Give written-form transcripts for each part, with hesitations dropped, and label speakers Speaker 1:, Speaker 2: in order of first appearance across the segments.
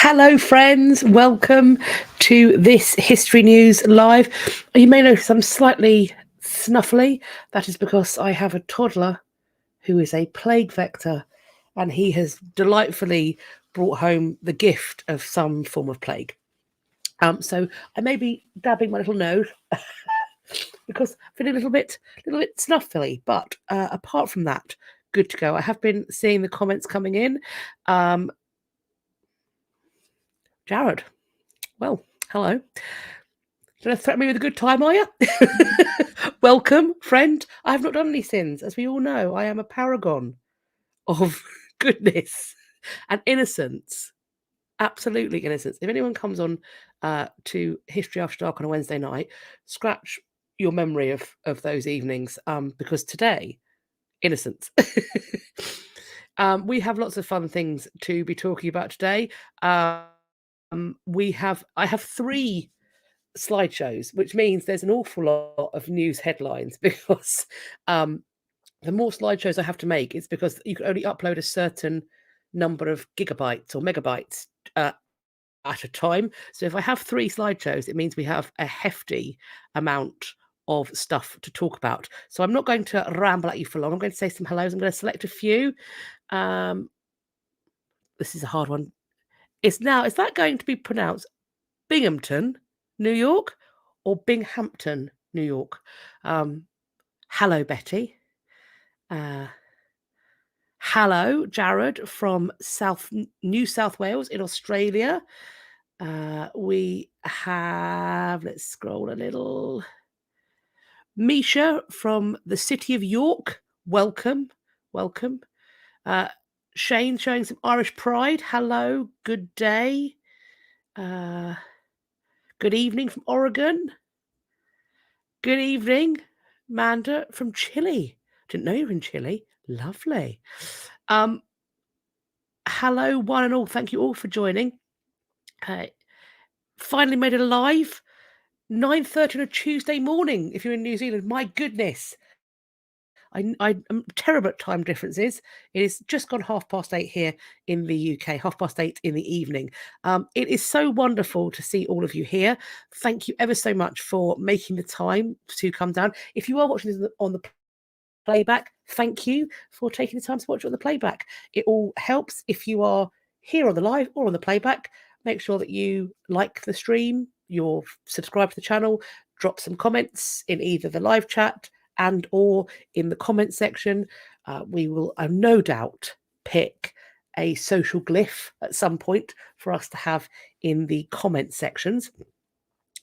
Speaker 1: Hello, friends. Welcome to this History News Live. You may notice I'm slightly snuffly. That is because I have a toddler who is a plague vector, and he has delightfully brought home the gift of some form of plague. So I may be dabbing my little nose because I feel a little bit snuffly. But apart from that, good to go. I have been seeing the comments coming in. Jared, well, hello. Going to threaten me with a good time, are you? Welcome, friend. I have not done any sins. As we all know, I am a paragon of goodness and innocence. Absolutely innocence. If anyone comes on to History After Dark on a Wednesday night, scratch your memory of those evenings because today, innocence. We have lots of fun things to be talking about today. I have 3 slideshows, which means there's an awful lot of news headlines because the more slideshows I have to make, it's because you can only upload a certain number of gigabytes or megabytes at a time. So if I have 3 slideshows, it means we have a hefty amount of stuff to talk about. So I'm not going to ramble at you for long. I'm going to say some hellos. I'm going to select a few. This is a hard one. Is that going to be pronounced Binghamton, New York, or Binghampton, New York? Hello, Betty. Hello, Jared from New South Wales in Australia. We have, let's scroll a little. Misha from the city of York. Welcome. Shane showing some Irish pride. Hello, good day. Good evening from Oregon. Good evening, Manda from Chile. Didn't know you were in Chile. Lovely. Hello, one and all. Thank you all for joining. Finally made it live. 9:30 on a Tuesday morning. If you're in New Zealand, my goodness. I'm terrible at time differences. It is just gone 8:30 here in the UK, 8:30 in the evening. It is so wonderful to see all of you here. Thank you ever so much for making the time to come down. If you are watching this on the playback, thank you for taking the time to watch it on the playback. It all helps if you are here on the live or on the playback. Make sure that you like the stream, you're subscribed to the channel, drop some comments in either the live chat and or in the comment section. We will no doubt pick a social glyph at some point for us to have in the comment sections.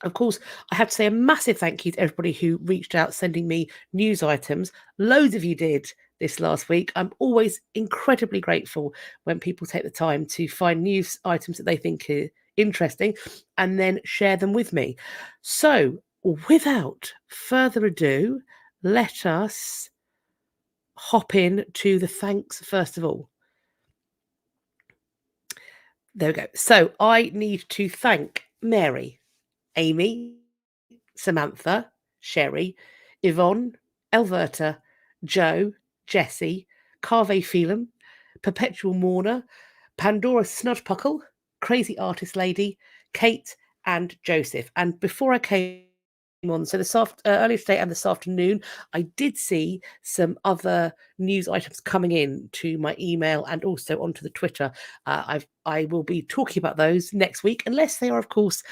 Speaker 1: Of course, I have to say a massive thank you to everybody who reached out sending me news items. Loads of you did this last week. I'm always incredibly grateful when people take the time to find news items that they think are interesting and then share them with me. So, without further ado, let us hop in to the thanks first of all. There we go. So, I need to thank Mary, Amy, Samantha, Sheri, Yvonne, Elverta, Joe, Jessie, Felem, Perpetual Mourner, Pandora Snudpuckle, Crazy Artist Lady, Kate, and Joseph. And before I came on, so earlier today and this afternoon, I did see some other news items coming in to my email and also onto the Twitter. I will be talking about those next week, unless they are, of course,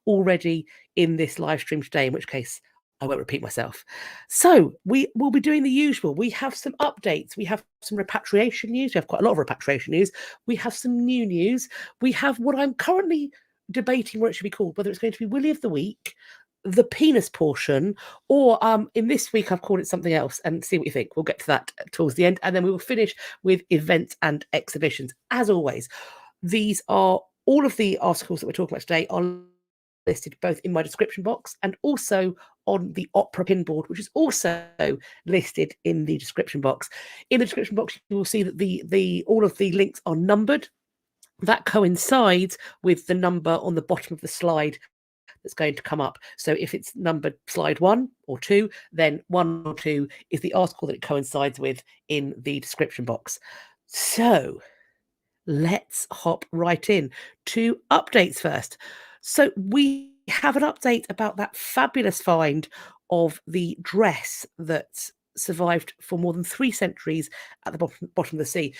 Speaker 1: already in this live stream today, in which case I won't repeat myself. So we will be doing the usual. We have some updates. We have some repatriation news. We have quite a lot of repatriation news. We have some new news. We have what I'm currently debating what it should be called, whether it's going to be Willy of the Week, the penis portion, or in this week I've called it something else, and see what you think. We'll get to that towards the end, and then we will finish with events and exhibitions. As always, these are all of the articles that we're talking about today are listed both in my description box and also on the Opera pinboard, which is also listed in the description box. In the description box, you will see that the all of the links are numbered. That coincides with the number on the bottom of the slide that's going to come up. So if it's numbered slide 1 or 2, then 1 or 2 is the article that it coincides with in the description box. So let's hop right in to updates first. So we have an update about that fabulous find of the dress that survived for more than 3 centuries at the bottom of the sea.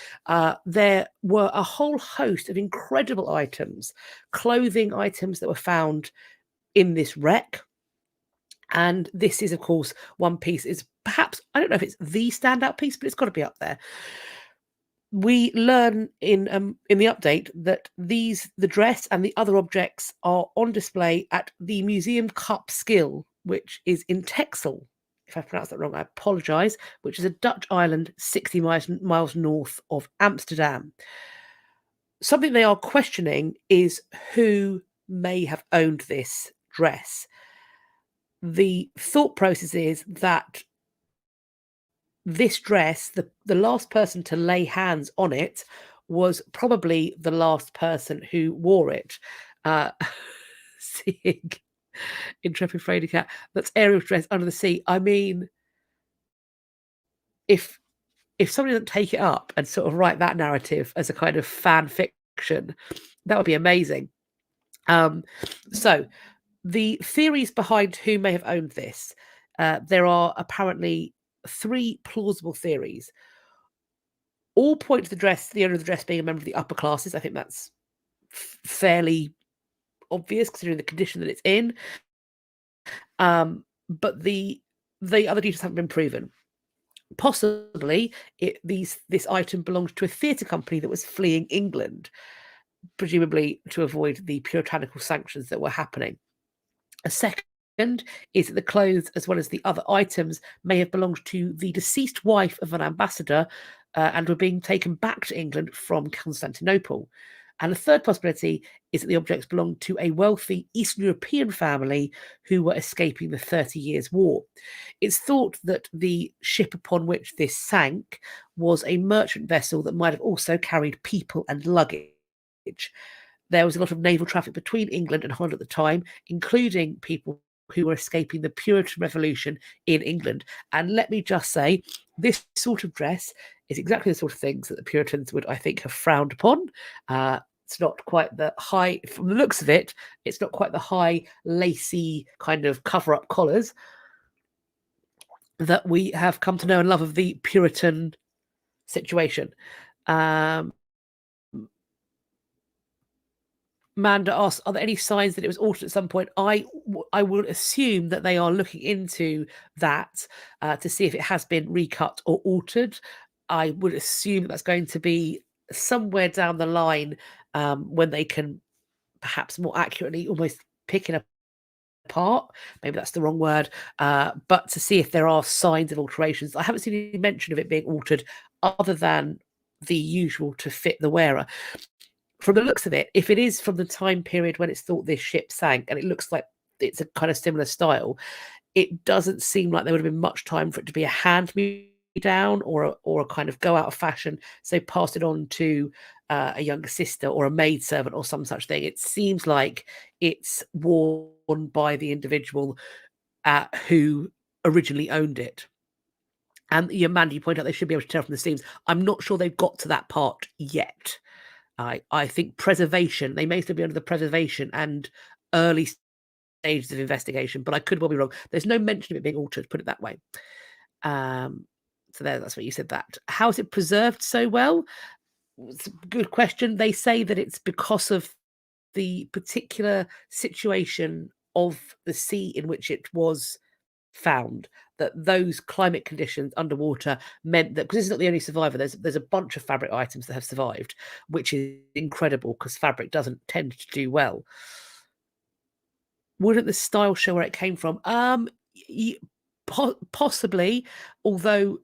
Speaker 1: There were a whole host of incredible items, clothing items that were found in this wreck. And this is, of course, one piece. Is perhaps, I don't know if it's the standout piece, but it's got to be up there. We learn in the update that the dress and the other objects are on display at the Museum Cup Skill, which is in Texel. If I pronounced that wrong, I apologise. Which is a Dutch island 60 miles north of Amsterdam. Something they are questioning is who may have owned this dress. The thought process is that this dress, the last person to lay hands on it was probably the last person who wore it. Seeing Intrepid Fraidy Cat, that's Ariel's dress under the sea. I mean, if somebody doesn't take it up and sort of write that narrative as a kind of fan fiction, that would be amazing. So the theories behind who may have owned this, there are apparently 3 plausible theories. All point to the owner of the dress being a member of the upper classes. I think that's fairly obvious considering the condition that it's in. But the other details haven't been proven. Possibly, this item belonged to a theatre company that was fleeing England, presumably to avoid the puritanical sanctions that were happening. A second is that the clothes, as well as the other items, may have belonged to the deceased wife of an ambassador and were being taken back to England from Constantinople. And a third possibility is that the objects belonged to a wealthy Eastern European family who were escaping the 30 Years' War. It's thought that the ship upon which this sank was a merchant vessel that might have also carried people and luggage. There was a lot of naval traffic between England and Holland at the time, including people who were escaping the Puritan Revolution in England. And let me just say, this sort of dress is exactly the sort of things that the Puritans would, I think, have frowned upon. It's not quite the high, from the looks of it, it's not quite the high, lacy kind of cover-up collars that we have come to know and love of the Puritan situation. Manda asks, are there any signs that it was altered at some point? I would assume that they are looking into that to see if it has been recut or altered. I would assume that's going to be somewhere down the line when they can perhaps more accurately almost pick it apart. Maybe that's the wrong word. But to see if there are signs of alterations. I haven't seen any mention of it being altered other than the usual to fit the wearer. From the looks of it, if it is from the time period when it's thought this ship sank, and it looks like it's a kind of similar style, it doesn't seem like there would have been much time for it to be a hand-me-down or a kind of go out of fashion. So pass it on to a younger sister or a maidservant or some such thing. It seems like it's worn by the individual who originally owned it. And Mandy, you point out they should be able to tell from the seams. I'm not sure they've got to that part yet. I think preservation, they may still be under the preservation and early stages of investigation, but I could well be wrong. There's no mention of it being altered, put it that way. So that's what you said that. How is it preserved so well? It's a good question. They say that it's because of the particular situation of the sea in which it was found, that those climate conditions underwater meant that, because this is not the only survivor, there's a bunch of fabric items that have survived, which is incredible because fabric doesn't tend to do well. Wouldn't the style show where it came from? Possibly, although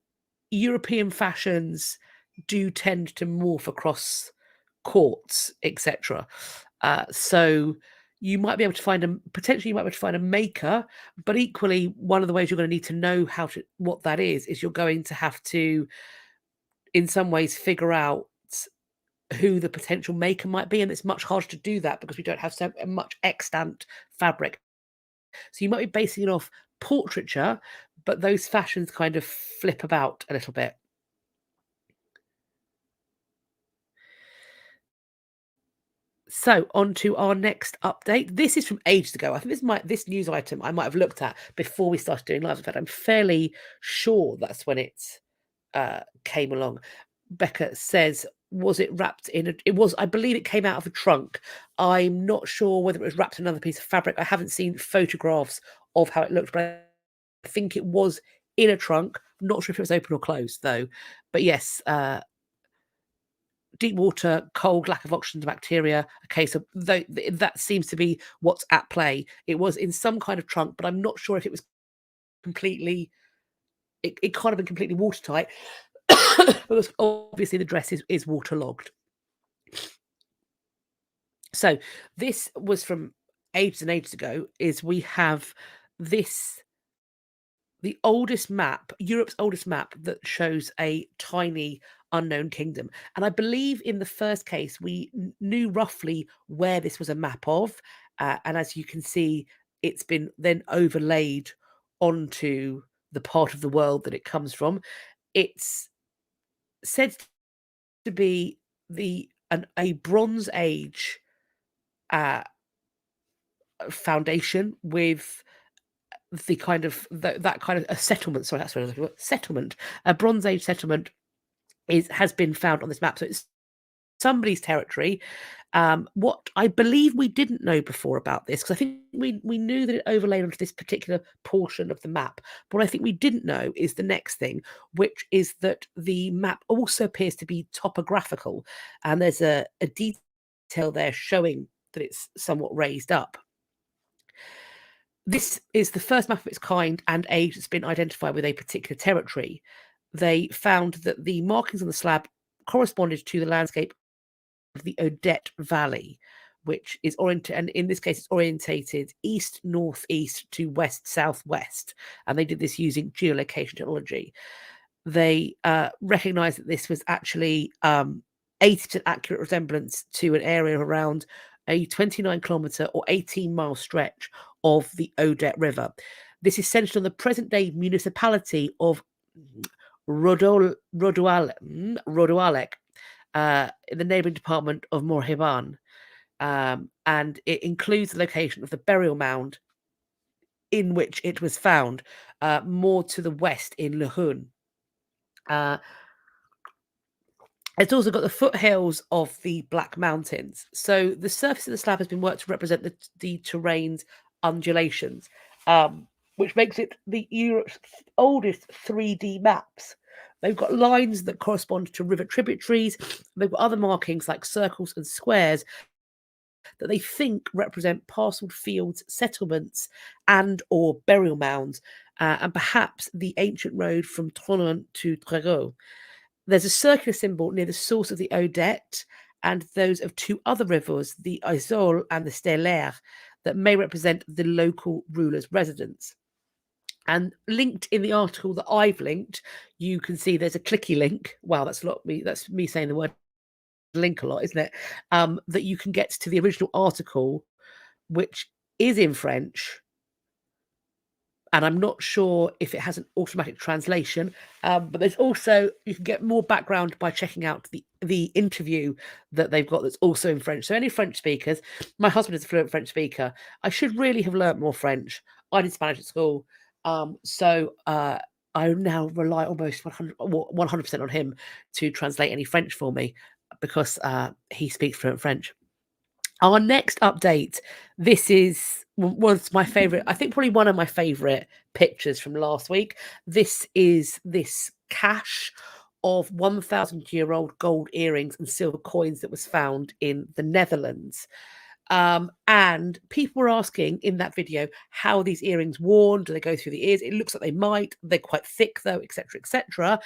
Speaker 1: European fashions do tend to morph across courts, etc. So you might be able to find a maker, but equally one of the ways you're going to need to know what that is you're going to have to, in some ways, figure out who the potential maker might be, and it's much harder to do that because we don't have so much extant fabric. So you might be basing it off portraiture, but those fashions kind of flip about a little bit. So on to our next update. This is from ages ago. I think this news item I might have looked at before we started doing live. In fact, I'm fairly sure that's when it came along. Becca says, was it wrapped in it was, I believe it came out of a trunk. I'm not sure whether it was wrapped in another piece of fabric. I haven't seen photographs of how it looked, but I think it was in a trunk. I'm not sure if it was open or closed though. But yes, deep water, cold, lack of oxygen to bacteria. Okay, so that seems to be what's at play. It was in some kind of trunk, but I'm not sure if it was completely. It can't have been completely watertight because obviously the dress is waterlogged. So this was from ages and ages ago. Is we have this the oldest map, Europe's oldest map that shows a tiny unknown kingdom. And I believe in the first case, we knew roughly where this was a map of. And as you can see, it's been then overlaid onto the part of the world that it comes from. It's said to be a Bronze Age foundation with the kind of that kind of a settlement. Sorry, that's what I was looking for. Settlement. A Bronze Age settlement has been found on this map, so it's somebody's territory. What I believe we didn't know before about this, because I think we knew that it overlaid onto this particular portion of the map. But what I think we didn't know is the next thing, which is that the map also appears to be topographical, and there's a detail there showing that it's somewhat raised up. This is the first map of its kind and age that's been identified with a particular territory. They found that the markings on the slab corresponded to the landscape of the Odette Valley, which is oriented, and in this case, it's orientated east northeast to west southwest. And they did this using geolocation technology. They recognized that this was actually 80% accurate resemblance to an area around a 29-kilometer or 18-mile stretch of the Odette River. This is centered on the present-day municipality of Rodoalec in the neighboring department of Morbihan. And it includes the location of the burial mound in which it was found, more to the west in Lehun. It's also got the foothills of the Black Mountains. So the surface of the slab has been worked to represent the terrain's undulations, which makes it the Europe's oldest 3D maps. They've got lines that correspond to river tributaries. They've got other markings like circles and squares that they think represent parcelled fields, settlements, and or burial mounds, and perhaps the ancient road from Tronon to Trégueux. There's a circular symbol near the source of the Odette and those of two other rivers, the Isole and the Stellaire, that may represent the local ruler's residence. And linked in the article that I've linked, you can see there's a clicky link. Wow, that's me saying the word link a lot, isn't it? That you can get to the original article, which is in French, and I'm not sure if it has an automatic translation. But there's also, you can get more background by checking out the interview that they've got that's also in French. So any French speakers, my husband is a fluent French speaker. I should really have learnt more French. I did Spanish at school. So I now rely almost 100% on him to translate any French for me because he speaks fluent French. Our next update, this was my favorite, I think probably one of my favorite pictures from last week. This is this cache of 1,000-year-old gold earrings and silver coins that was found in the Netherlands. And people were asking in that video how these earrings worn, do they go through the ears? It looks like they might. They're quite thick though, etc., etc.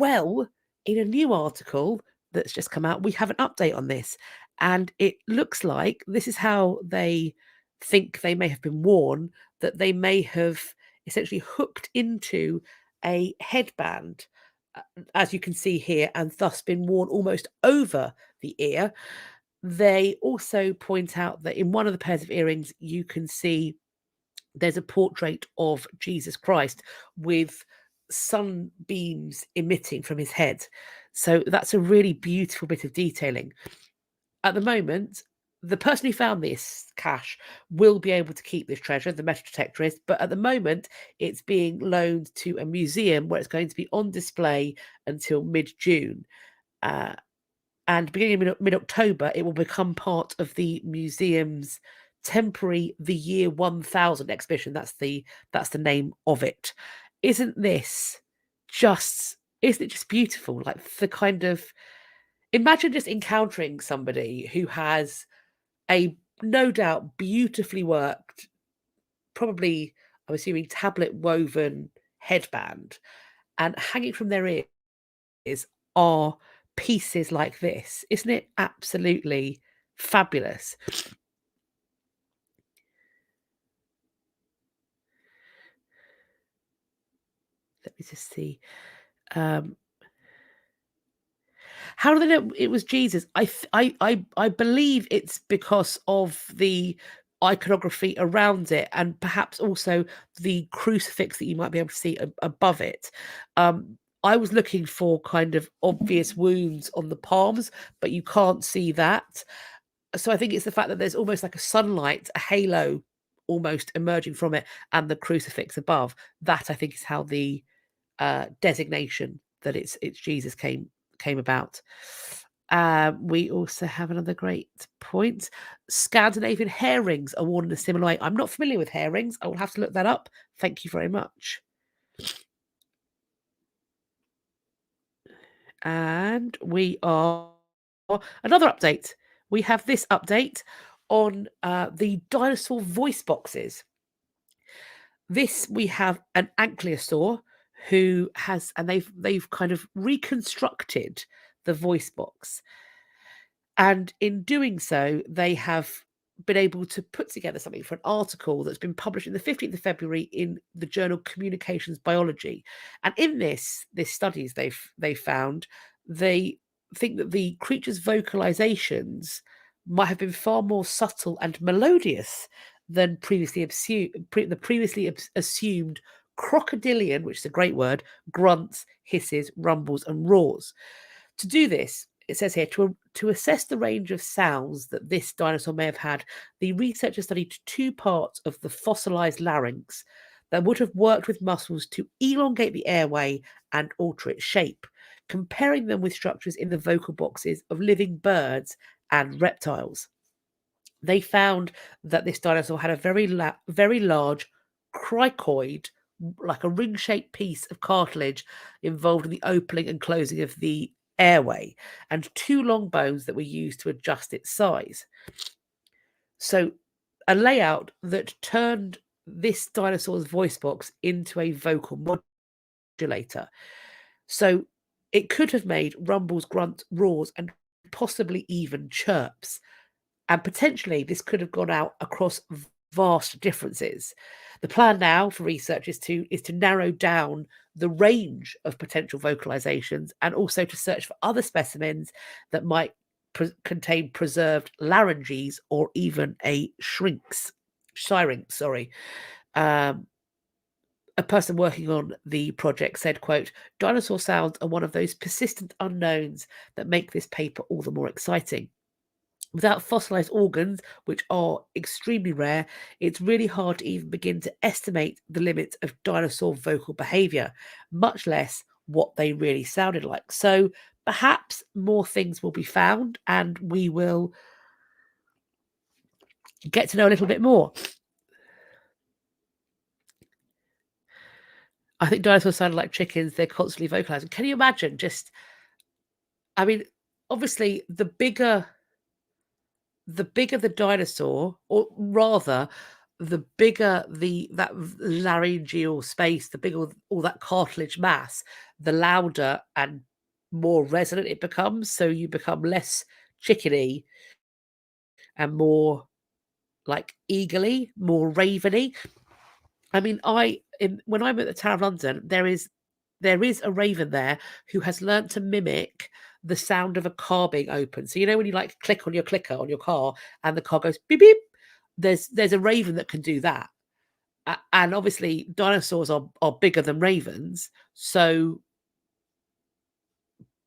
Speaker 1: Well, in a new article that's just come out, we have an update on this. And it looks like this is how they think they may have been worn, that they may have essentially hooked into a headband, as you can see here, and thus been worn almost over the ear. They also point out that in one of the pairs of earrings, you can see there's a portrait of Jesus Christ with sunbeams emitting from his head. So that's a really beautiful bit of detailing. At the moment, the person who found this cache will be able to keep this treasure, the metal detector is, but at the moment it's being loaned to a museum where it's going to be on display until mid-June. And beginning of mid-October, it will become part of the museum's temporary The Year 1000 exhibition. That's the name of it. Isn't it just beautiful? Like the kind of, imagine just encountering somebody who has a no doubt beautifully worked, probably, I'm assuming, tablet woven headband, and hanging from their ears are pieces like this. Isn't it absolutely fabulous? Let me just see. Um, How do they know it was Jesus? I believe it's because of the iconography around it, and perhaps also the crucifix that you might be able to see above it. I was looking for kind of obvious wounds on the palms, but you can't see that. So I think it's the fact that there's almost like a sunlight, a halo almost emerging from it, and the crucifix above. That I think is how the designation that it's Jesus came about. We also have another great point. Scandinavian hair rings are worn in a similar way. I'm not familiar with hair rings. I will have to look that up. Thank you very much. And we are another update. We have this update on the dinosaur voice boxes. This we have an ankylosaur who has, and they've kind of reconstructed the voice box. And in doing so, they have been able to put together something for an article that's been published in the 15th of February in the journal Communications Biology. And in this studies they found, they think that the creature's vocalizations might have been far more subtle and melodious than the previously assumed crocodilian, which is a great word, grunts, hisses, rumbles, and roars. To do this, it says here, to assess the range of sounds that this dinosaur may have had, the researchers studied two parts of the fossilized larynx that would have worked with muscles to elongate the airway and alter its shape, comparing them with structures in the vocal boxes of living birds and reptiles. They found that this dinosaur had a very large cricoid, like a ring-shaped piece of cartilage involved in the opening and closing of the airway, and two long bones that were used to adjust its size. So, a layout that turned this dinosaur's voice box into a vocal modulator. So, it could have made rumbles, grunts, roars, and possibly even chirps. And potentially this could have gone out across vast differences. The plan now for research is to narrow down the range of potential vocalizations, and also to search for other specimens that might contain preserved larynges or even a syrinx. Sorry. Um, a person working on the project said, quote, "Dinosaur sounds are one of those persistent unknowns that make this paper all the more exciting. Without fossilized organs, which are extremely rare, it's really hard to even begin to estimate the limits of dinosaur vocal behavior, much less what they really sounded like." So perhaps more things will be found and we will get to know a little bit more. I think dinosaurs sounded like chickens. They're constantly vocalizing. Can you imagine just, I mean, obviously the bigger the dinosaur, or rather, the bigger that laryngeal space, the bigger all that cartilage mass, the louder and more resonant it becomes. So you become less chickeny and more like eagerly, more raveny. I mean, when I'm at the Tower of London, there is a raven there who has learnt to mimic the sound of a car being open. So you know when you like click on your clicker on your car and the car goes beep beep. There's a raven that can do that. And obviously dinosaurs are bigger than ravens, so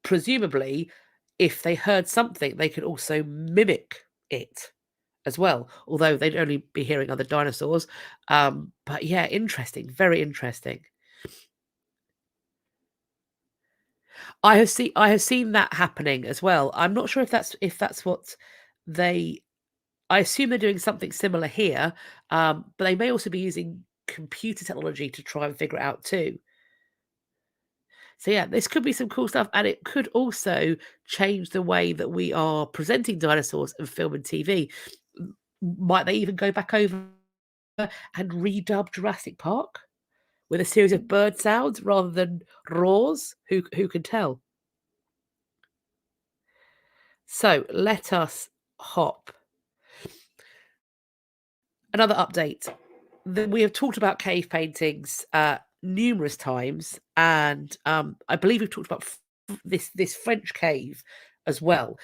Speaker 1: presumably if they heard something they could also mimic it. as well, although they'd only be hearing other dinosaurs. But yeah, interesting, very interesting. I have seen that happening as well. I'm not sure if that's what they. I assume they're doing something similar here, but they may also be using computer technology to try and figure it out too. So yeah, this could be some cool stuff, and it could also change the way that we are presenting dinosaurs in film and TV. Might they even go back over and redub Jurassic Park with a series of bird sounds rather than roars? Who can tell? So let us hop. Another update. We have talked about cave paintings numerous times, and I believe we've talked about this French cave as well.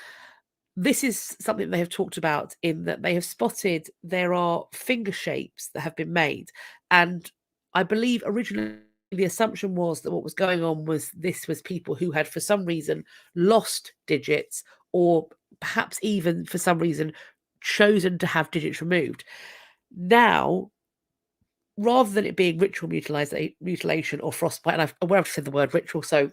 Speaker 1: This is something they have talked about in that they have spotted there are finger shapes that have been made, and I believe originally the assumption was that what was going on was this was people who had for some reason lost digits, or perhaps even for some reason chosen to have digits removed. Now, rather than it being ritual mutilation or frostbite, and I'm aware I've said the word ritual, so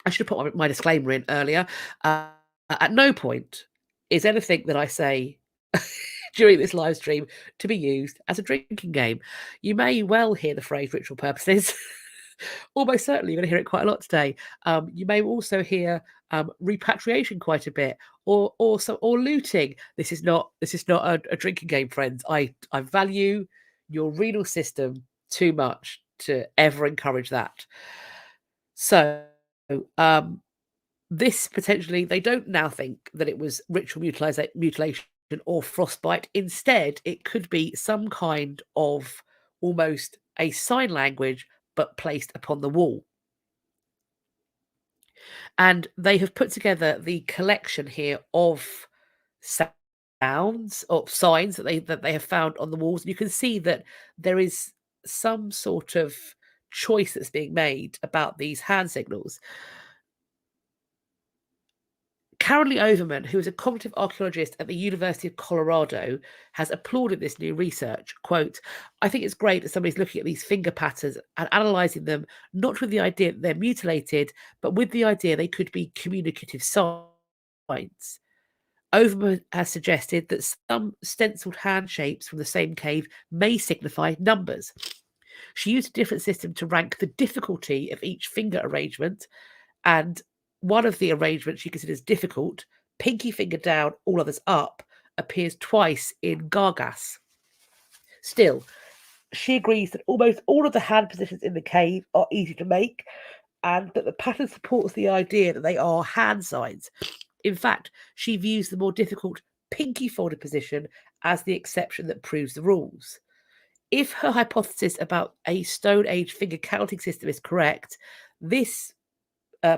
Speaker 1: I should have put my disclaimer in earlier. At no point is anything that I say during this live stream to be used as a drinking game. You may well hear the phrase ritual purposes. Almost certainly, you're going to hear it quite a lot today. You may also hear repatriation quite a bit, or looting. This is not a drinking game, friends. I value your renal system too much to ever encourage that. So, this potentially, they don't now think that it was ritual mutilation or frostbite. Instead, it could be some kind of almost a sign language, but placed upon the wall. And they have put together the collection here of sounds or signs that they have found on the walls. And you can see that there is some sort of choice that's being made about these hand signals. Karen Lee Overman, who is a cognitive archaeologist at the University of Colorado, has applauded this new research. Quote, I think it's great that somebody's looking at these finger patterns and analysing them, not with the idea that they're mutilated, but with the idea they could be communicative signs. Overman has suggested that some stenciled hand shapes from the same cave may signify numbers. She used a different system to rank the difficulty of each finger arrangement, and one of the arrangements she considers difficult, pinky finger down, all others up, appears twice in Gargas. Still, she agrees that almost all of the hand positions in the cave are easy to make, and that the pattern supports the idea that they are hand signs. In fact, she views the more difficult pinky folded position as the exception that proves the rules. If her hypothesis about a Stone Age finger counting system is correct, this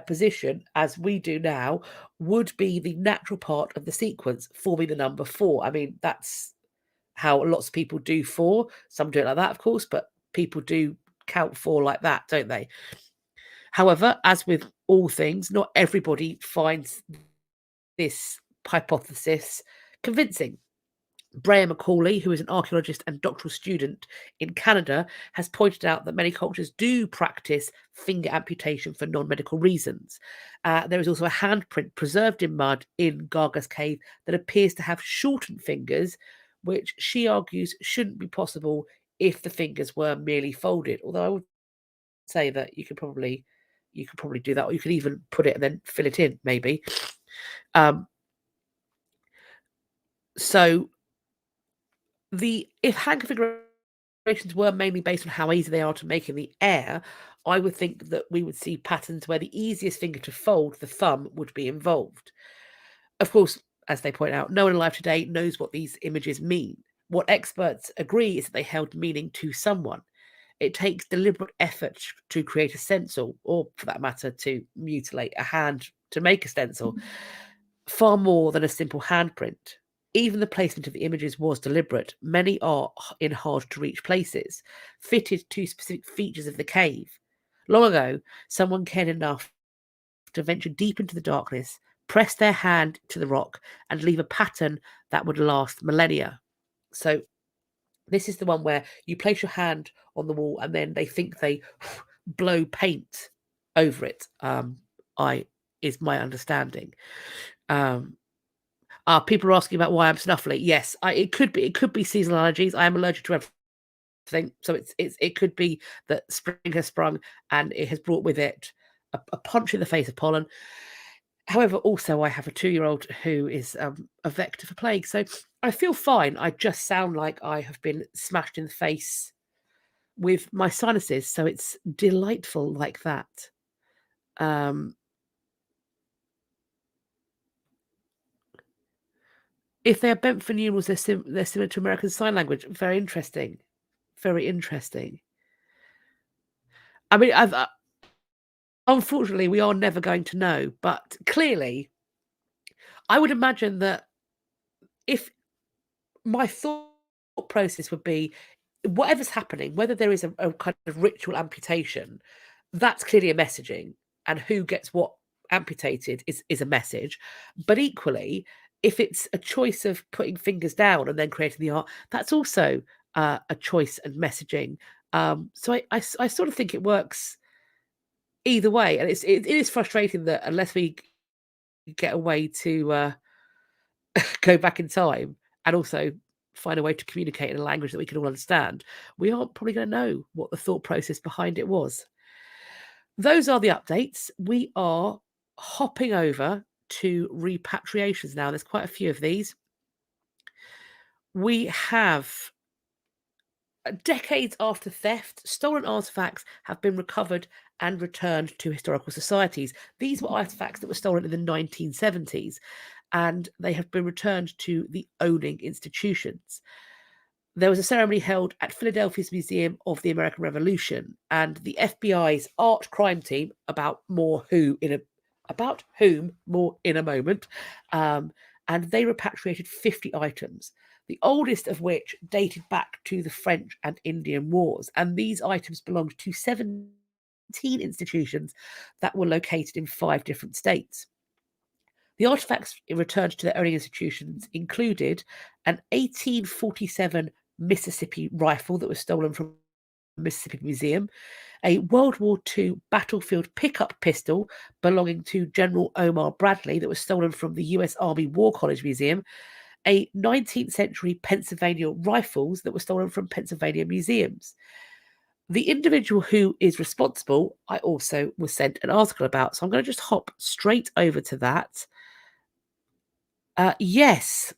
Speaker 1: position, as we do now, would be the natural part of the sequence, forming the number 4. I mean, that's how lots of people do 4. Some do it like that, of course, but people do count 4 like that, don't they? However, as with all things, not everybody finds this hypothesis convincing. Brea Macaulay, who is an archaeologist and doctoral student in Canada, has pointed out that many cultures do practice finger amputation for non-medical reasons. There is also a handprint preserved in mud in Gargas Cave that appears to have shortened fingers, which she argues shouldn't be possible if the fingers were merely folded. Although I would say that you could probably do that, or you could even put it and then fill it in, maybe. So if hand configurations were mainly based on how easy they are to make in the air, I would think that we would see patterns where the easiest finger to fold, the thumb, would be involved. Of course, as they point out, no one alive today knows what these images mean. What experts agree is that they held meaning to someone. It takes deliberate effort to create a stencil, or for that matter, to mutilate a hand to make a stencil, far more than a simple handprint. Even the placement of the images was deliberate. Many are in hard to reach places, fitted to specific features of the cave. Long ago, someone cared enough to venture deep into the darkness, press their hand to the rock, and leave a pattern that would last millennia. So this is the one where you place your hand on the wall and then they think they blow paint over it. I is my understanding. People are asking about why I'm snuffly. Yes, it could be seasonal allergies. I am allergic to everything, so it could be that spring has sprung and it has brought with it a punch in the face of pollen. However, also I have a 2-year-old who is a vector for plague, so I feel fine. I just sound like I have been smashed in the face with my sinuses, so it's delightful like that. If they're bent for numerals, they're similar to American Sign Language. Very interesting. Very interesting. I mean, unfortunately, we are never going to know, but clearly, I would imagine that if my thought process would be whatever's happening, whether there is a kind of ritual amputation, that's clearly a messaging, and who gets what amputated is a message. But equally, if it's a choice of putting fingers down and then creating the art, that's also a choice and messaging. So I sort of think it works either way, and it is frustrating that unless we get a way to go back in time and also find a way to communicate in a language that we can all understand, we aren't probably going to know what the thought process behind it was. Those are the updates. We are hopping over to repatriations now. There's quite a few of these. We have decades after theft, stolen artifacts have been recovered and returned to historical societies. These were artifacts that were stolen in the 1970s, and they have been returned to the owning institutions. There was a ceremony held at Philadelphia's Museum of the American Revolution, and the FBI's art crime team, about whom more in a moment, and they repatriated 50 items, the oldest of which dated back to the French and Indian Wars, and these items belonged to 17 institutions that were located in 5 different states. The artifacts returned to their owning institutions included an 1847 Mississippi rifle that was stolen from the Mississippi Museum, a World War II battlefield pickup pistol belonging to General Omar Bradley that was stolen from the US Army War College Museum, a 19th century Pennsylvania rifles that were stolen from Pennsylvania museums. The individual who is responsible, I also was sent an article about, so I'm going to just hop straight over to that. Yes.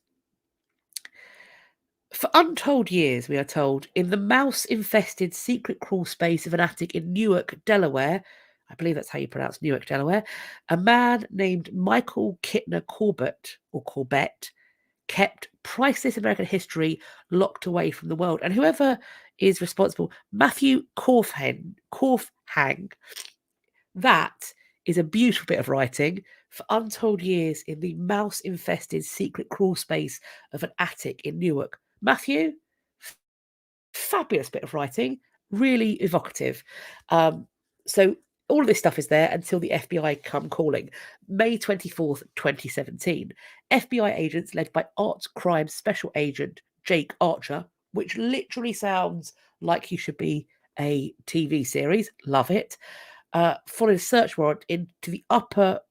Speaker 1: For untold years, we are told, in the mouse-infested secret crawl space of an attic in Newark, Delaware, I believe that's how you pronounce Newark, Delaware, a man named Michael Kittner Corbett, kept priceless American history locked away from the world. And whoever is responsible, Matthew Korfhang, that is a beautiful bit of writing. For untold years in the mouse-infested secret crawl space of an attic in Newark. Matthew, fabulous bit of writing, really evocative. So all of this stuff is there until the FBI come calling. May 24th, 2017. FBI agents led by art crime special agent Jake Archer, which literally sounds like he should be a TV series. Love it. Followed a search warrant into the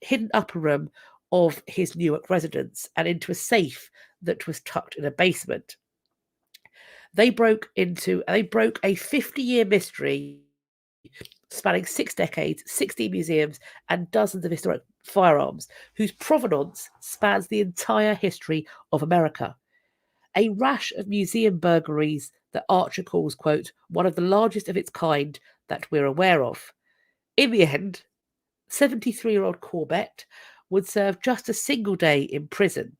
Speaker 1: hidden upper room of his Newark residence and into a safe that was tucked in a basement. They broke a 50-year mystery spanning 6 decades, 16 museums, and dozens of historic firearms, whose provenance spans the entire history of America. A rash of museum burglaries that Archer calls, quote, one of the largest of its kind that we're aware of. In the end, 73-year-old Corbett would serve just a single day in prison.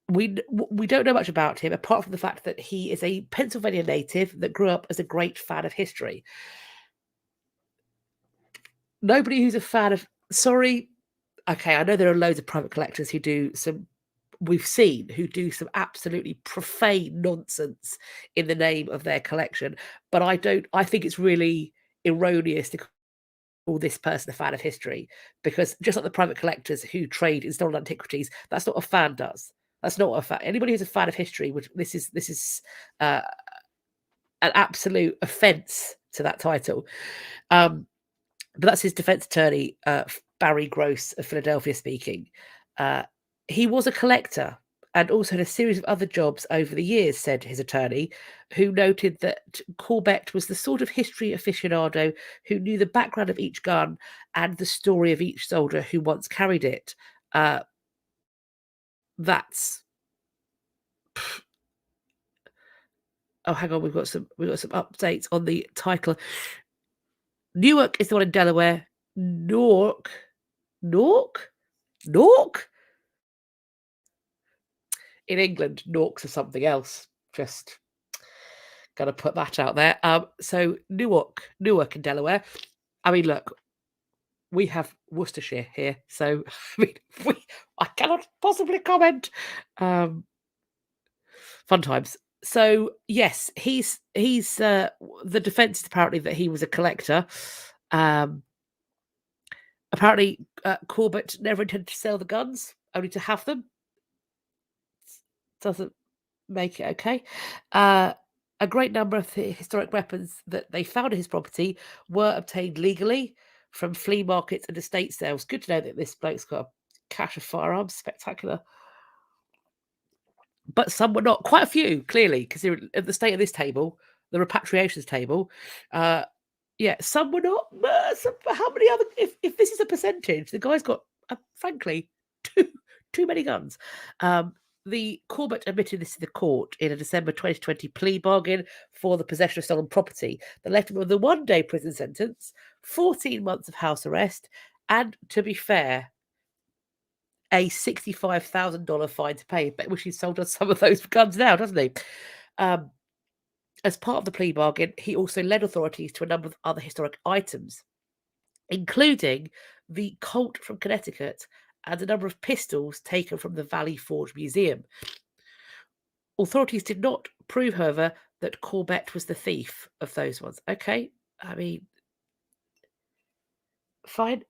Speaker 1: We don't know much about him, apart from the fact that he is a Pennsylvania native that grew up as a great fan of history. Nobody who's a fan of... Sorry. Okay, I know there are loads of private collectors who do some... We've seen who do some absolutely profane nonsense in the name of their collection. But I think it's really erroneous to this person a fan of history, because just like the private collectors who trade in stolen antiquities, that's not what a fan does. That's not what a fan. Anybody who's a fan of history would. This is uh, an absolute offence to that title. But that's his defense attorney, Barry Gross of Philadelphia, speaking. He was a collector and also had a series of other jobs over the years, said his attorney, who noted that Corbett was the sort of history aficionado who knew the background of each gun and the story of each soldier who once carried it. That's oh, hang on, we've got some updates on the title. Newark is the one in Delaware. Newark. In England, Norks are something else. Just gotta put that out there. So Newark in Delaware. I mean, look, we have Worcestershire here, so I mean, I cannot possibly comment. Fun times. So yes, he's the defense is apparently that he was a collector. Apparently, Corbett never intended to sell the guns, only to have them. Doesn't make it okay. A great number of the historic weapons that they found at his property were obtained legally from flea markets and estate sales. Good to know that this bloke's got a cache of firearms. Spectacular. But some were not. Quite a few, clearly, because at the state of this table, the repatriations table, yeah, some were not. How many other? If this is a percentage, the guy's got, frankly, too many guns. The Corbett admitted this to the court in a December 2020 plea bargain for the possession of stolen property that left him with a 1-day prison sentence, 14 months of house arrest, and, to be fair, a $65,000 fine to pay. Which he's sold us some of those guns now, doesn't he? As part of the plea bargain, he also led authorities to a number of other historic items, including the Colt from Connecticut and a number of pistols taken from the Valley Forge Museum. Authorities did not prove, however, that Corbett was the thief of those ones. Okay, I mean, fine.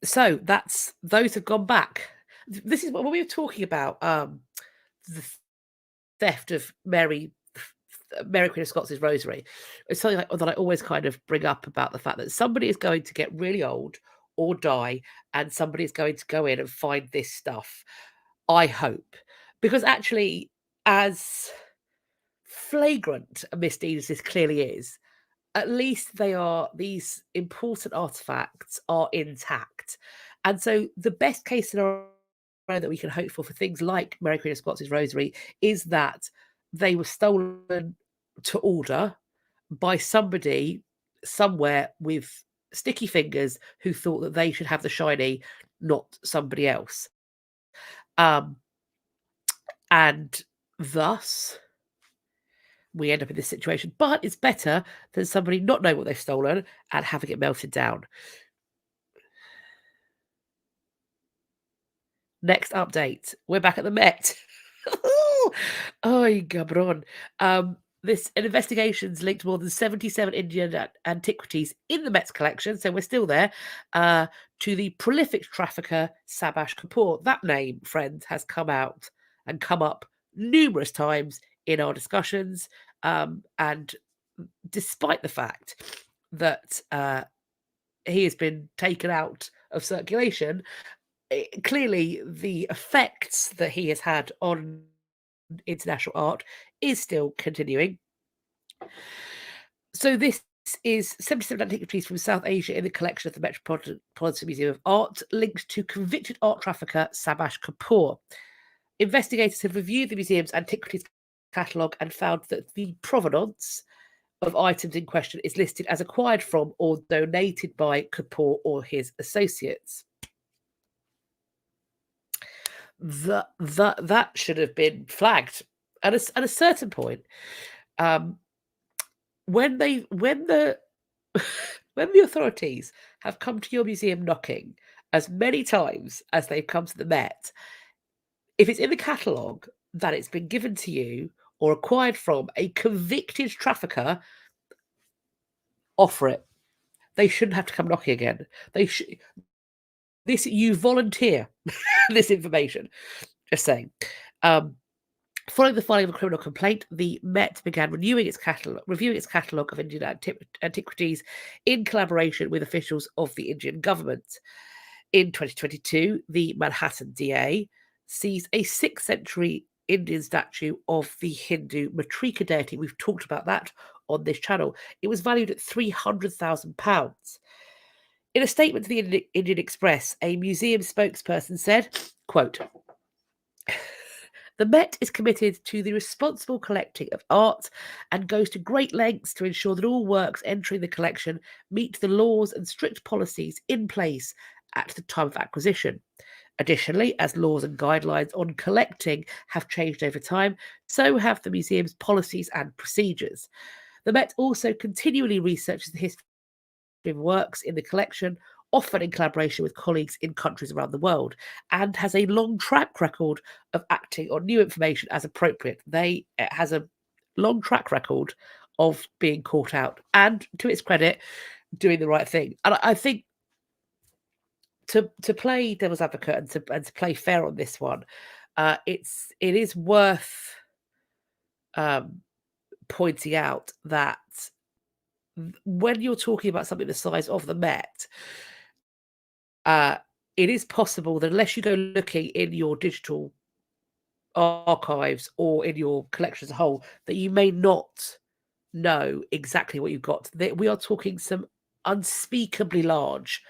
Speaker 1: So those have gone back. This is when we were talking about the theft of Mary Queen of Scots' rosary. It's something that I always kind of bring up about the fact that somebody is going to get really old or die, and somebody is going to go in and find this stuff. I hope, because actually, as flagrant a misdeed as this clearly is, at least these important artifacts are intact. And so the best case scenario that we can hope for things like Mary Queen of Scots' rosary is that they were stolen to order by somebody somewhere with sticky fingers who thought that they should have the shiny, not somebody else. And thus we end up in this situation. But it's better than somebody not knowing what they've stolen and having it melted down. Next update. We're back at the Met. Oh, cabron. This investigations linked more than 77 Indian antiquities in the Met's collection, so we're still there, to the prolific trafficker Sabash Kapoor. That name, friends, has come up numerous times in our discussions, and despite the fact that he has been taken out of circulation, clearly the effects that he has had on international art is still continuing. So this is 77 antiquities from South Asia in the collection of the Metropolitan Museum of Art, linked to convicted art trafficker Sabash Kapoor. Investigators have reviewed the museum's antiquities catalogue and found that the provenance of items in question is listed as acquired from or donated by Kapoor or his associates. That should have been flagged at a certain point. When the when the authorities have come to your museum knocking as many times as they've come to the Met, if it's in the catalogue that it's been given to you or acquired from a convicted trafficker, offer it. They shouldn't have to come knocking again. They should. This you volunteer this information. Just saying. Following the filing of a criminal complaint, the Met began reviewing its catalogue of Indian antiquities in collaboration with officials of the Indian government. In 2022, the Manhattan DA seized a 6th century Indian statue of the Hindu Matrika deity. We've talked about that on this channel. It was valued at £300,000. In a statement to the Indian Express, a museum spokesperson said, quote, "The Met is committed to the responsible collecting of art and goes to great lengths to ensure that all works entering the collection meet the laws and strict policies in place at the time of acquisition. Additionally, as laws and guidelines on collecting have changed over time, so have the museum's policies and procedures. The Met also continually researches the history of works in the collection, often in collaboration with colleagues in countries around the world, and has a long track record of acting on new information as appropriate. It has a long track record of being caught out, and to its credit, doing the right thing. And I think to play devil's advocate and to play fair on this one, it is worth pointing out that when you're talking about something the size of the Met, it is possible that unless you go looking in your digital archives or in your collection as a whole, that you may not know exactly what you've got. We are talking some unspeakably large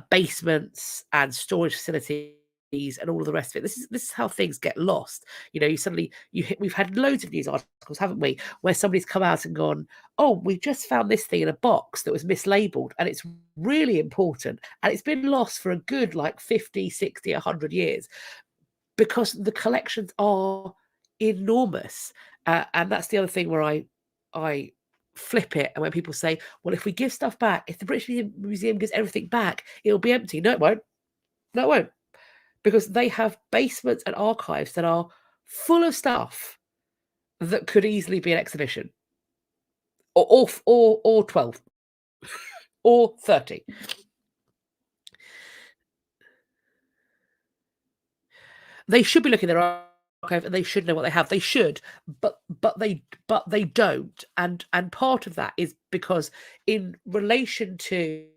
Speaker 1: basements and storage facilities and all of the rest of it. This is how things get lost. You know, we've had loads of news articles, haven't we, where somebody's come out and gone, "Oh, we just found this thing in a box that was mislabeled and it's really important and it's been lost for a good like 50, 60, 100 years," because the collections are enormous. And that's the other thing where I flip it. And when people say, "Well, if we give stuff back, if the British Museum gives everything back, it'll be empty." No, it won't. No, it won't. Because they have basements and archives that are full of stuff that could easily be an exhibition, or 12, or 30. They should be looking at their archive and they should know what they have. They should, but they don't. And part of that is because in relation to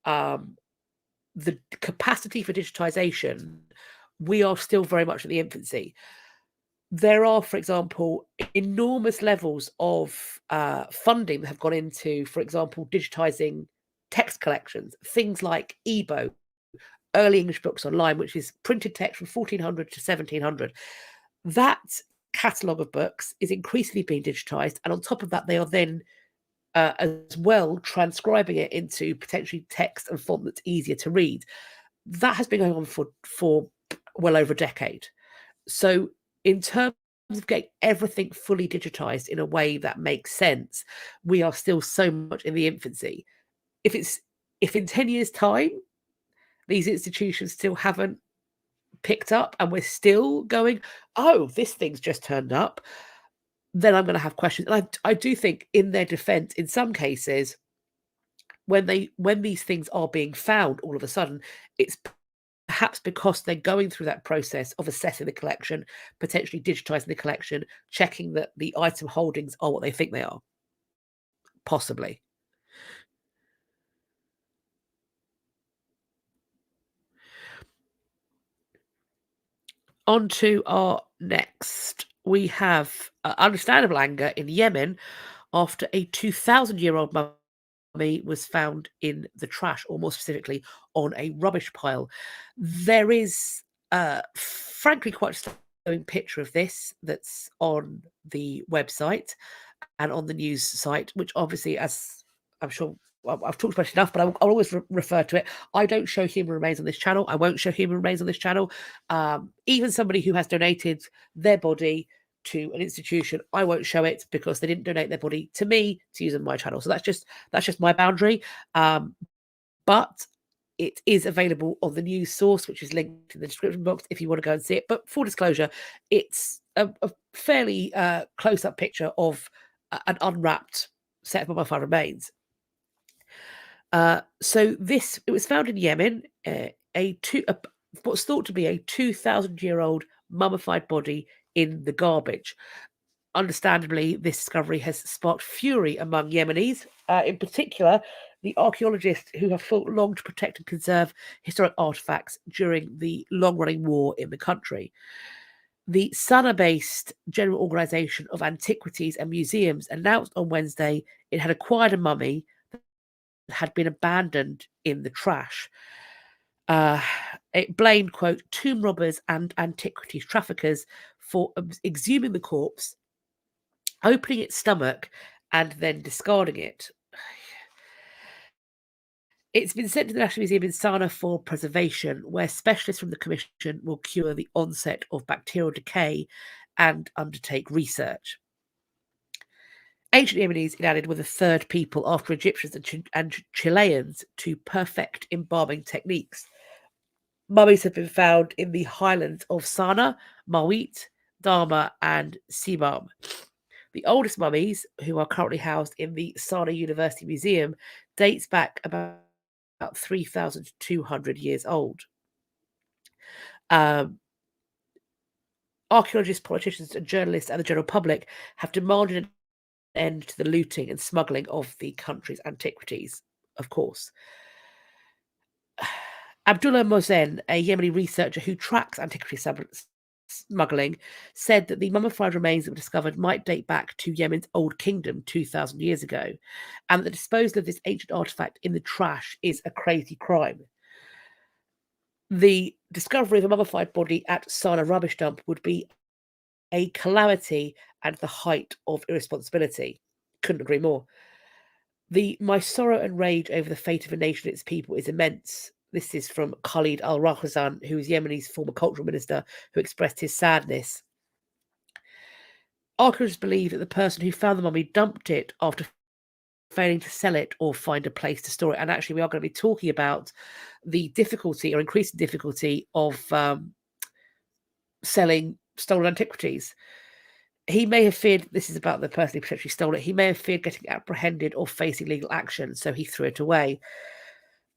Speaker 1: um, the capacity for digitization, we are still very much in the infancy. There are, for example, enormous levels of funding that have gone into, for example, digitizing text collections, things like Ebo, early English books online, which is printed text from 1400 to 1700. That catalogue of books is increasingly being digitized. And on top of that, they are then as well transcribing it into potentially text and font that's easier to read. That has been going on for well over a decade. So in terms of getting everything fully digitized in a way that makes sense, we are still so much in the infancy. If in 10 years' time, these institutions still haven't picked up and we're still going, "Oh, this thing's just turned up," then I'm going to have questions. And I do think, in their defense, in some cases, when these things are being found all of a sudden, it's perhaps because they're going through that process of assessing the collection, potentially digitizing the collection, checking that the item holdings are what they think they are. Possibly. On to our next. We have understandable anger in Yemen after a 2,000-year-old mummy was found in the trash, or more specifically, on a rubbish pile. There is, frankly, quite a disturbing picture of this that's on the website and on the news site, which obviously, as I'm sure I've talked about it enough, but I'll always refer to it. I don't show human remains on this channel. I won't show human remains on this channel. Even somebody who has donated their body to an institution, I won't show it because they didn't donate their body to me to use on my channel. So that's just my boundary. But it is available on the news source, which is linked in the description box if you want to go and see it. But full disclosure, it's a fairly close-up picture of an unwrapped set of mummified remains. So it was found in Yemen, what's thought to be a 2,000-year-old mummified body in the garbage. Understandably, this discovery has sparked fury among Yemenis, in particular, the archaeologists who have fought long to protect and conserve historic artifacts during the long-running war in the country. The Sana-based General Organization of Antiquities and Museums announced on Wednesday it had acquired a mummy that had been abandoned in the trash. It blamed, quote, tomb robbers and antiquities traffickers for exhuming the corpse, opening its stomach, and then discarding it. It's been sent to the National Museum in Sana for preservation, where specialists from the Commission will cure the onset of bacterial decay and undertake research. Ancient Yemenis, it added, were the third people after Egyptians and Chileans to perfect embalming techniques. Mummies have been found in the highlands of Sana, Mawit, Dama, and Sibam. The oldest mummies, who are currently housed in the Sana University Museum, dates back about 3,200 years old. Archaeologists, politicians, and journalists and the general public have demanded an end to the looting and smuggling of the country's antiquities, of course. Abdullah Mozen, a Yemeni researcher who tracks antiquity smuggling, said that the mummified remains that were discovered might date back to Yemen's old kingdom 2,000 years ago, and that the disposal of this ancient artifact in the trash is a crazy crime. The discovery of a mummified body at Sana rubbish dump would be a calamity and the height of irresponsibility. Couldn't agree more. My sorrow and rage over the fate of a nation and its people is immense. This is from Khalid al-Rahazan, who is Yemeni's former cultural minister, who expressed his sadness. Archaeologists believe that the person who found the mummy dumped it after failing to sell it or find a place to store it. And actually, we are going to be talking about the difficulty or increasing difficulty of selling stolen antiquities. He may have feared, this is about the person who potentially stole it, he may have feared getting apprehended or facing legal action, so he threw it away.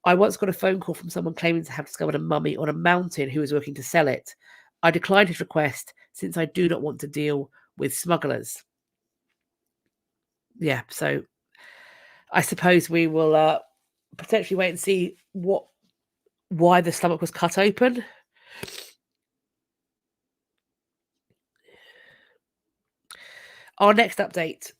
Speaker 1: I once got a phone call from someone claiming to have discovered a mummy on a mountain who was looking to sell it. I declined his request since I do not want to deal with smugglers. Yeah, so I suppose we will potentially wait and see why the stomach was cut open. Our next update.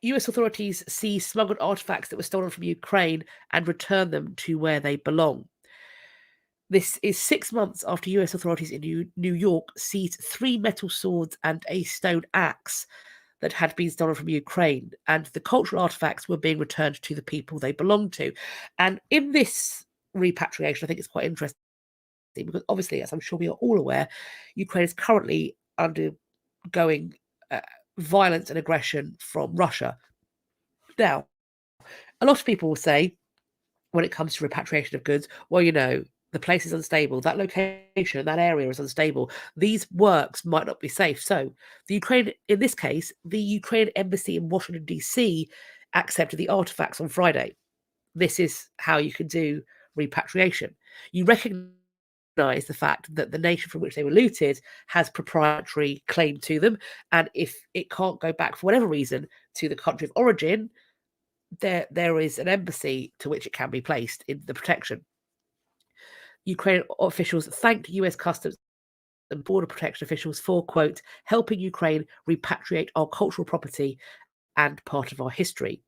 Speaker 1: US authorities seized smuggled artifacts that were stolen from Ukraine and returned them to where they belong. This is 6 months after US authorities in New York seized 3 metal swords and a stone axe that had been stolen from Ukraine, and the cultural artifacts were being returned to the people they belonged to. And in this repatriation, I think it's quite interesting because obviously, as I'm sure we are all aware, Ukraine is currently undergoing violence and aggression from Russia. Now, a lot of people will say, when it comes to repatriation of goods, well, the place is unstable, that location, that area is unstable, these works might not be safe. So in this case, the Ukraine embassy in Washington, D.C. accepted the artifacts on Friday. This is how you can do repatriation. You recognize the fact that the nation from which they were looted has proprietary claim to them, and if it can't go back for whatever reason to the country of origin, there is an embassy to which it can be placed in the protection. Ukrainian officials thanked US Customs and Border Protection officials for, quote, helping Ukraine repatriate our cultural property and part of our history.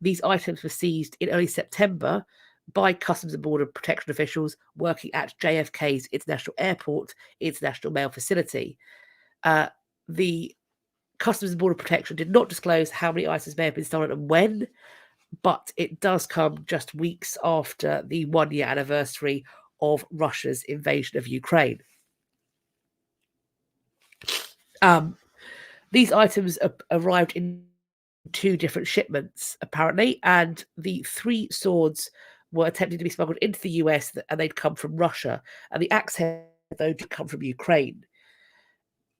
Speaker 1: These items were seized in early September by Customs and Border Protection officials working at JFK's International Airport International Mail Facility. The Customs and Border Protection did not disclose how many items may have been stolen and when, but it does come just weeks after the 1-year anniversary of Russia's invasion of Ukraine. These items arrived in 2 different shipments, apparently, and the 3 swords were attempting to be smuggled into the US, and they'd come from Russia. And the axe head, though, did come from Ukraine.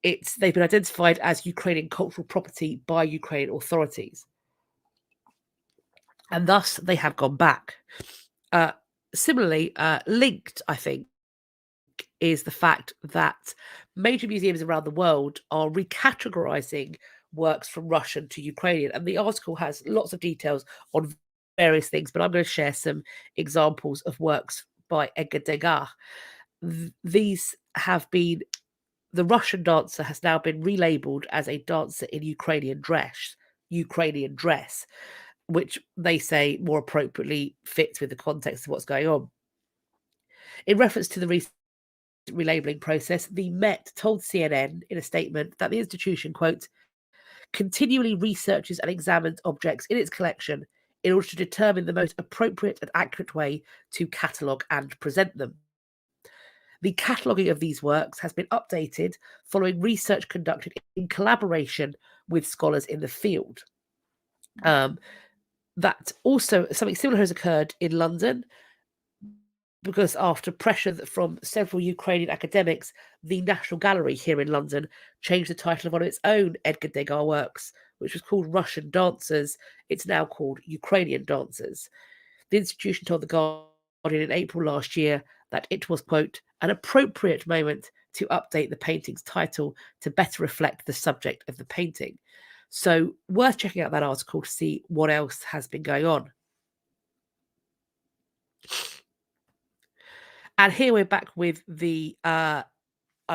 Speaker 1: They've been identified as Ukrainian cultural property by Ukrainian authorities. and thus they have gone back. Similarly, linked, I think, is the fact that major museums around the world are recategorizing works from Russian to Ukrainian. And the article has lots of details on various things, but I'm going to share some examples of works by Edgar Degas. These have been, the Russian dancer has now been relabeled as a dancer in Ukrainian dress, which they say more appropriately fits with the context of what's going on. In reference to the relabeling process, the Met told CNN in a statement that the institution, quote, continually researches and examines objects in its collection in order to determine the most appropriate and accurate way to catalogue and present them. The cataloguing of these works has been updated following research conducted in collaboration with scholars in the field. That also, something similar has occurred in London, because after pressure from several Ukrainian academics, the National Gallery here in London changed the title of one of its own Edgar Degas works, which was called Russian Dancers. It's now called Ukrainian Dancers. The institution told The Guardian in April last year that it was, quote, an appropriate moment to update the painting's title to better reflect the subject of the painting. So worth checking out that article to see what else has been going on. And here we're back with the, I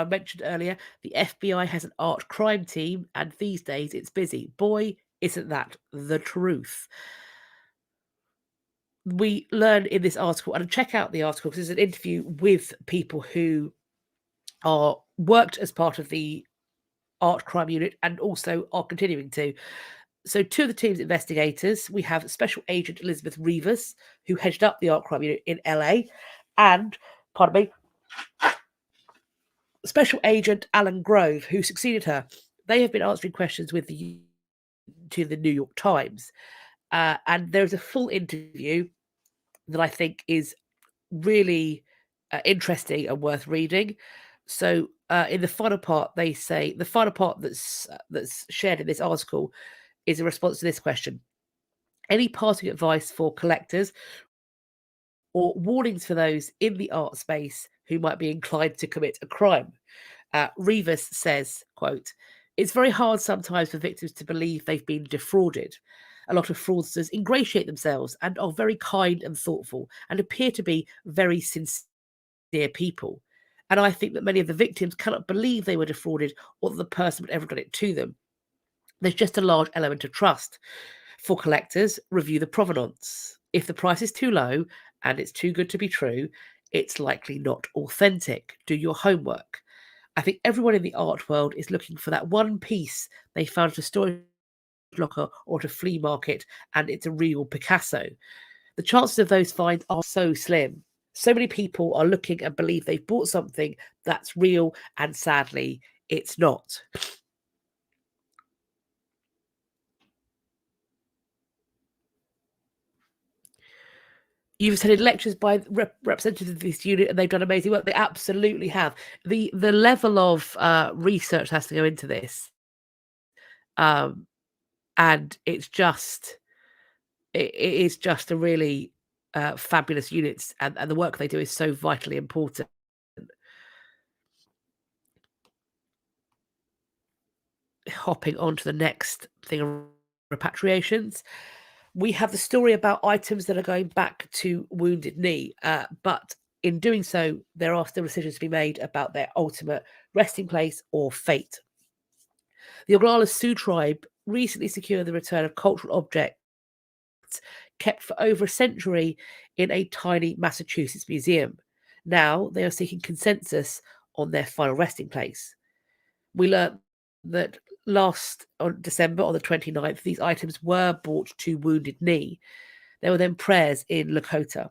Speaker 1: mentioned earlier, the FBI has an art crime team, and these days it's busy. Boy, isn't that the truth. We learn in this article, and check out the article because it's an interview with people who are worked as part of the art crime unit and also are continuing to. So two of the team's investigators, we have Special Agent Elizabeth Rivas, who headed up the art crime unit in LA, and, pardon me, Special Agent Alan Grove, who succeeded her. They have been answering questions to the New York Times. And there's a full interview that I think is really interesting and worth reading. So in the final part, they say the final part that's shared in this article is a response to this question. Any parting advice for collectors or warnings for those in the art space who might be inclined to commit a crime? Rivas says, quote, it's very hard sometimes for victims to believe they've been defrauded. A lot of fraudsters ingratiate themselves and are very kind and thoughtful and appear to be very sincere people. And I think that many of the victims cannot believe they were defrauded or that the person would ever done it to them. There's just a large element of trust. For collectors, review the provenance. If the price is too low and it's too good to be true, it's likely not authentic. Do your homework. I think everyone in the art world is looking for that one piece they found at a storage locker or at a flea market, and it's a real Picasso. The chances of those finds are so slim. So many people are looking and believe they've bought something that's real, and sadly, it's not. You've attended lectures by representatives of this unit, and they've done amazing work. They absolutely have. The level of research has to go into this, and it's just it is just a really fabulous unit, and the work they do is so vitally important. Hopping on to the next thing, repatriations. We have the story about items that are going back to Wounded Knee, but in doing so, there are still decisions to be made about their ultimate resting place or fate. The Oglala Sioux tribe recently secured the return of cultural objects kept for over a century in a tiny Massachusetts museum. Now they are seeking consensus on their final resting place. We learned that last on December, on the 29th, these items were brought to Wounded Knee. There were then prayers in Lakota.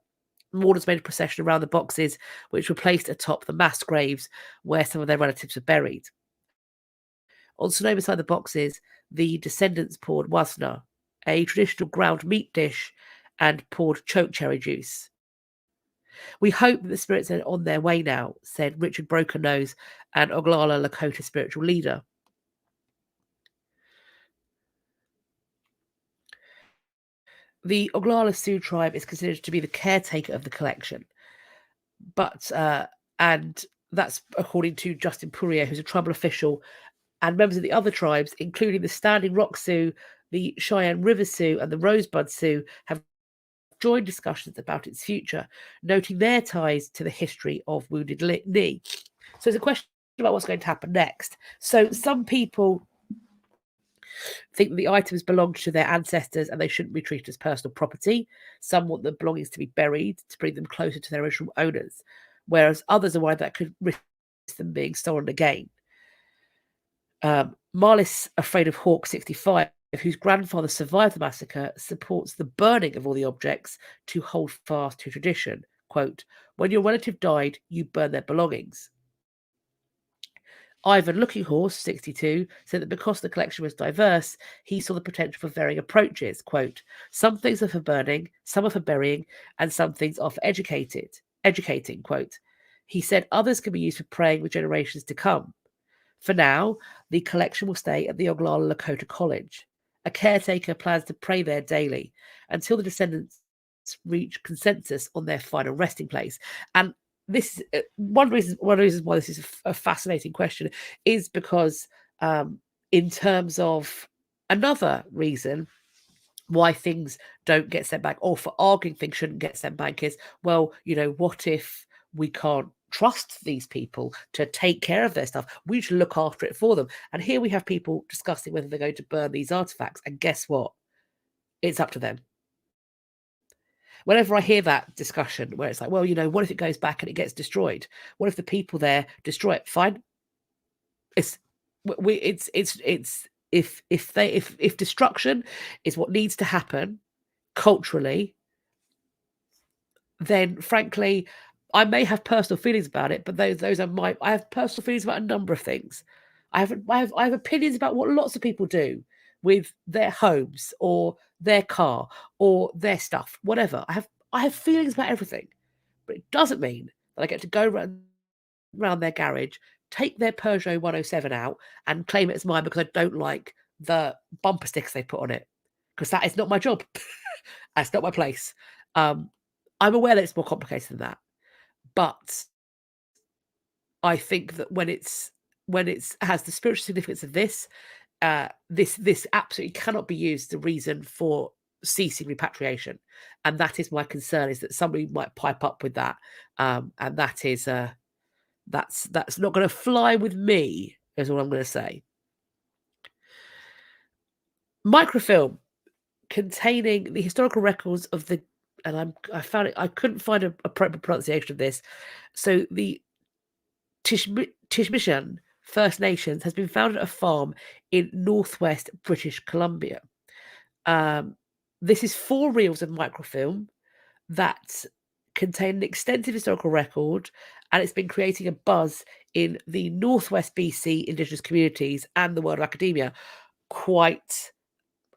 Speaker 1: Mourners made a procession around the boxes, which were placed atop the mass graves where some of their relatives were buried. On snow beside the boxes, the descendants poured wasna, a traditional ground meat dish, and poured choke cherry juice. We hope that the spirits are on their way now, said Richard Broken Nose, an Oglala Lakota spiritual leader. The Oglala Sioux tribe is considered to be the caretaker of the collection, but and that's according to Justin Pourier, who's a tribal official, and members of the other tribes, including the Standing Rock Sioux, the Cheyenne River Sioux, and the Rosebud Sioux, have joined discussions about its future, noting their ties to the history of Wounded Knee. So it's a question about what's going to happen next. So some people think that the items belonged to their ancestors and they shouldn't be treated as personal property. Some want the belongings to be buried to bring them closer to their original owners, whereas others are worried that could risk them being stolen again. Marlis, afraid of Hawk 65, whose grandfather survived the massacre, supports the burning of all the objects to hold fast to tradition. Quote, when your relative died, you burn their belongings. Ivan Looking Horse, 62, said that because the collection was diverse, he saw the potential for varying approaches. Quote, some things are for burning, some are for burying, and some things are for educating. Quote, he said others can be used for praying with generations to come. For now, the collection will stay at the Oglala Lakota College. A caretaker plans to pray there daily until the descendants reach consensus on their final resting place. And this one reason why this is a fascinating question is because in terms of another reason why things don't get sent back, or for arguing things shouldn't get sent back, is, well, what if we can't trust these people to take care of their stuff? We should look after it for them. And here we have people discussing whether they're going to burn these artifacts, and guess what? It's up to them. Whenever I hear that discussion where it's like, well, what if it goes back and it gets destroyed? What if the people there destroy it? Fine. If destruction is what needs to happen culturally, then frankly, I may have personal feelings about it, but those are I have personal feelings about a number of things. I have opinions about what lots of people do with their homes or their car or their stuff, whatever. I have feelings about everything, but it doesn't mean that I get to go around their garage, take their Peugeot 107 out, and claim it as mine because I don't like the bumper stickers they put on it. Because that is not my job. That's not my place. I'm aware that it's more complicated than that, but I think that when it's has the spiritual significance of this, this absolutely cannot be used as a reason for ceasing repatriation, and that is my concern: is that somebody might pipe up with that, and that is that's not going to fly with me. Is all I'm going to say. Microfilm containing the historical records of the, and I found it. I couldn't find a proper pronunciation of this. So the Tishmishan First Nations has been found at a farm in northwest British Columbia. This is 4 reels of microfilm that contain an extensive historical record, and it's been creating a buzz in the northwest BC Indigenous communities and the world of academia, quite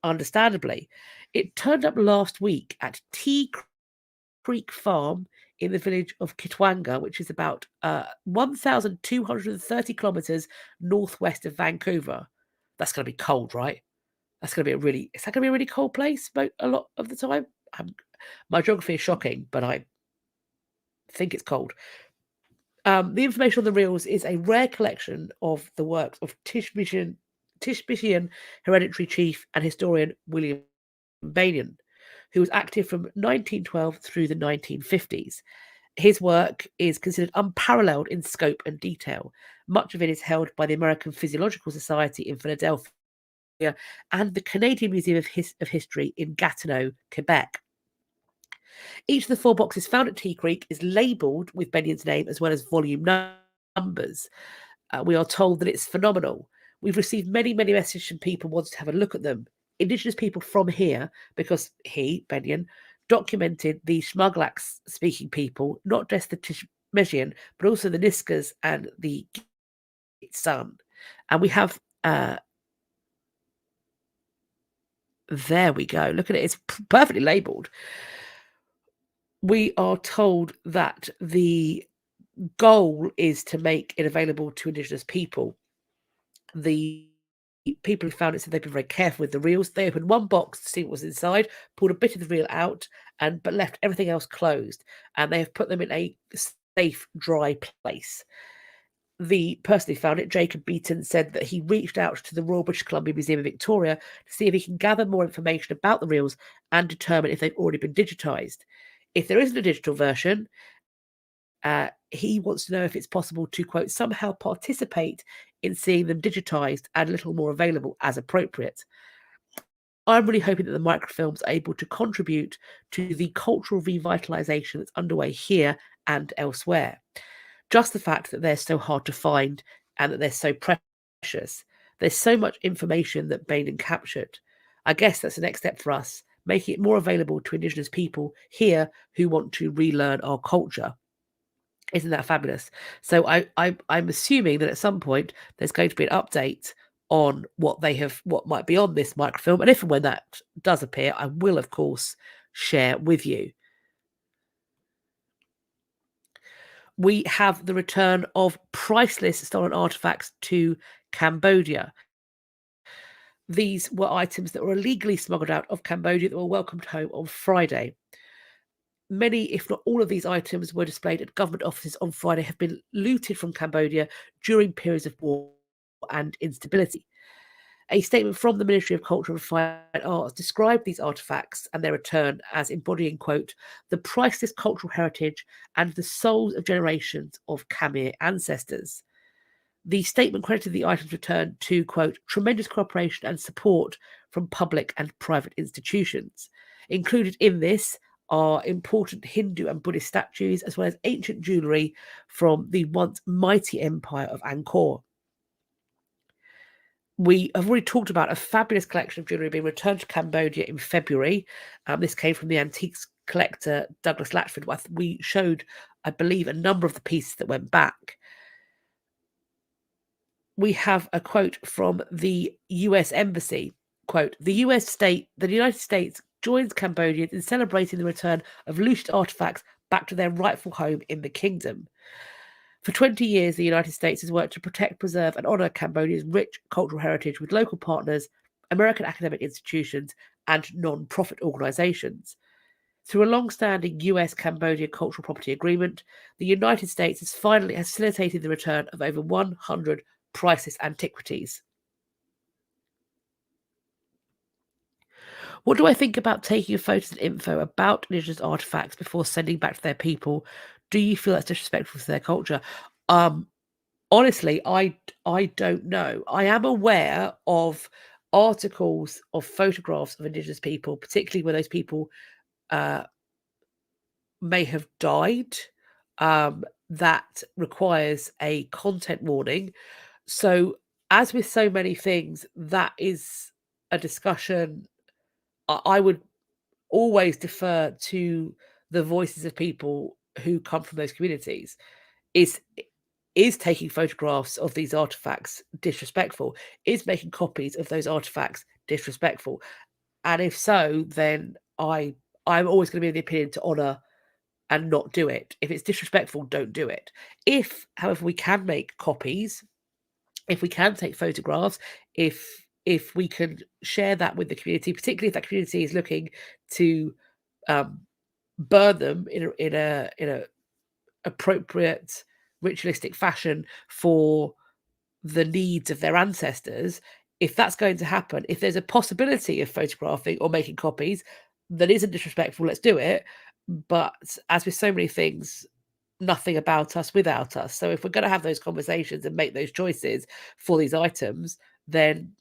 Speaker 1: understandably. It turned up last week at Tea Creek Farm in the village of Kitwanga, which is about 1,230 kilometers northwest of Vancouver. That's going to be cold, right? That's going to be is that going to be a really cold place a lot of the time? My geography is shocking, but I think it's cold. The information on the reels is a rare collection of the works of Tishmishian hereditary chief and historian William Banyan, who was active from 1912 through the 1950s. His work is considered unparalleled in scope and detail. Much of it is held by the American Physiological Society in Philadelphia and the Canadian Museum of History in Gatineau, Quebec. Each of the 4 boxes found at Tea Creek is labelled with Banyan's name as well as volume numbers. We are told that it's phenomenal. We've received many, many messages from people wanting to have a look at them. Indigenous people from here, because he, Banyan, documented the Shmuglax-speaking people, not just the Tishmesian, but also the Niskas and the Gitsan. And we have... there we go. Look at it. It's perfectly labelled. We are told that the goal is to make it available to Indigenous people. The people who found it said they've been very careful with the reels. They opened one box to see what was inside, pulled a bit of the reel out, but left everything else closed. And they have put them in a safe, dry place. The person who found it, Jacob Beaton, said that he reached out to the Royal British Columbia Museum in Victoria to see if he can gather more information about the reels and determine if they've already been digitised. If there isn't a digital version, he wants to know if it's possible to, quote, somehow participate in seeing them digitised and a little more available as appropriate. I'm really hoping that the microfilms are able to contribute to the cultural revitalisation that's underway here and elsewhere. Just the fact that they're so hard to find and that they're so precious. There's so much information that Baden captured. I guess that's the next step for us, making it more available to Indigenous people here who want to relearn our culture. Isn't that fabulous? So I'm assuming that at some point there's going to be an update on what might be on this microfilm, and if and when that does appear, I will of course share with you. We have the return of priceless stolen artifacts to Cambodia. These were items that were illegally smuggled out of Cambodia that were welcomed home on Friday. Many, if not all of these items were displayed at government offices on Friday, have been looted from Cambodia during periods of war and instability. A statement from the Ministry of Culture and Fine Arts described these artefacts and their return as embodying, quote, the priceless cultural heritage and the souls of generations of Khmer ancestors. The statement credited the items returned to, quote, tremendous cooperation and support from public and private institutions. Included in this are important Hindu and Buddhist statues, as well as ancient jewellery from the once mighty empire of Angkor. We have already talked about a fabulous collection of jewellery being returned to Cambodia in February. This came from the antiques collector Douglas Latchford. We showed, I believe, a number of the pieces that went back. We have a quote from the US Embassy. Quote, the United States joins Cambodians in celebrating the return of looted artifacts back to their rightful home in the kingdom. For 20 years, the United States has worked to protect, preserve, and honour Cambodia's rich cultural heritage with local partners, American academic institutions, and non-profit organisations. Through a long-standing US-Cambodia cultural property agreement, the United States has finally facilitated the return of over 100 priceless antiquities. What do I think about taking photos and info about Indigenous artifacts before sending back to their people? Do you feel that's disrespectful to their culture? Honestly, I don't know. I am aware of articles of photographs of Indigenous people, particularly where those people may have died, that requires a content warning. So, as with so many things, that is a discussion I would always defer to the voices of people who come from those communities. Is taking photographs of these artifacts disrespectful? Is making copies of those artifacts disrespectful? And if so, then I'm always going to be of the opinion to honour and not do it. If it's disrespectful, don't do it. If, however, we can make copies, if we can take photographs, if we can share that with the community, particularly if that community is looking to burn them in a appropriate ritualistic fashion for the needs of their ancestors, if that's going to happen, if there's a possibility of photographing or making copies that isn't disrespectful, let's do it. But as with so many things, nothing about us without us. So if we're going to have those conversations and make those choices for these items, then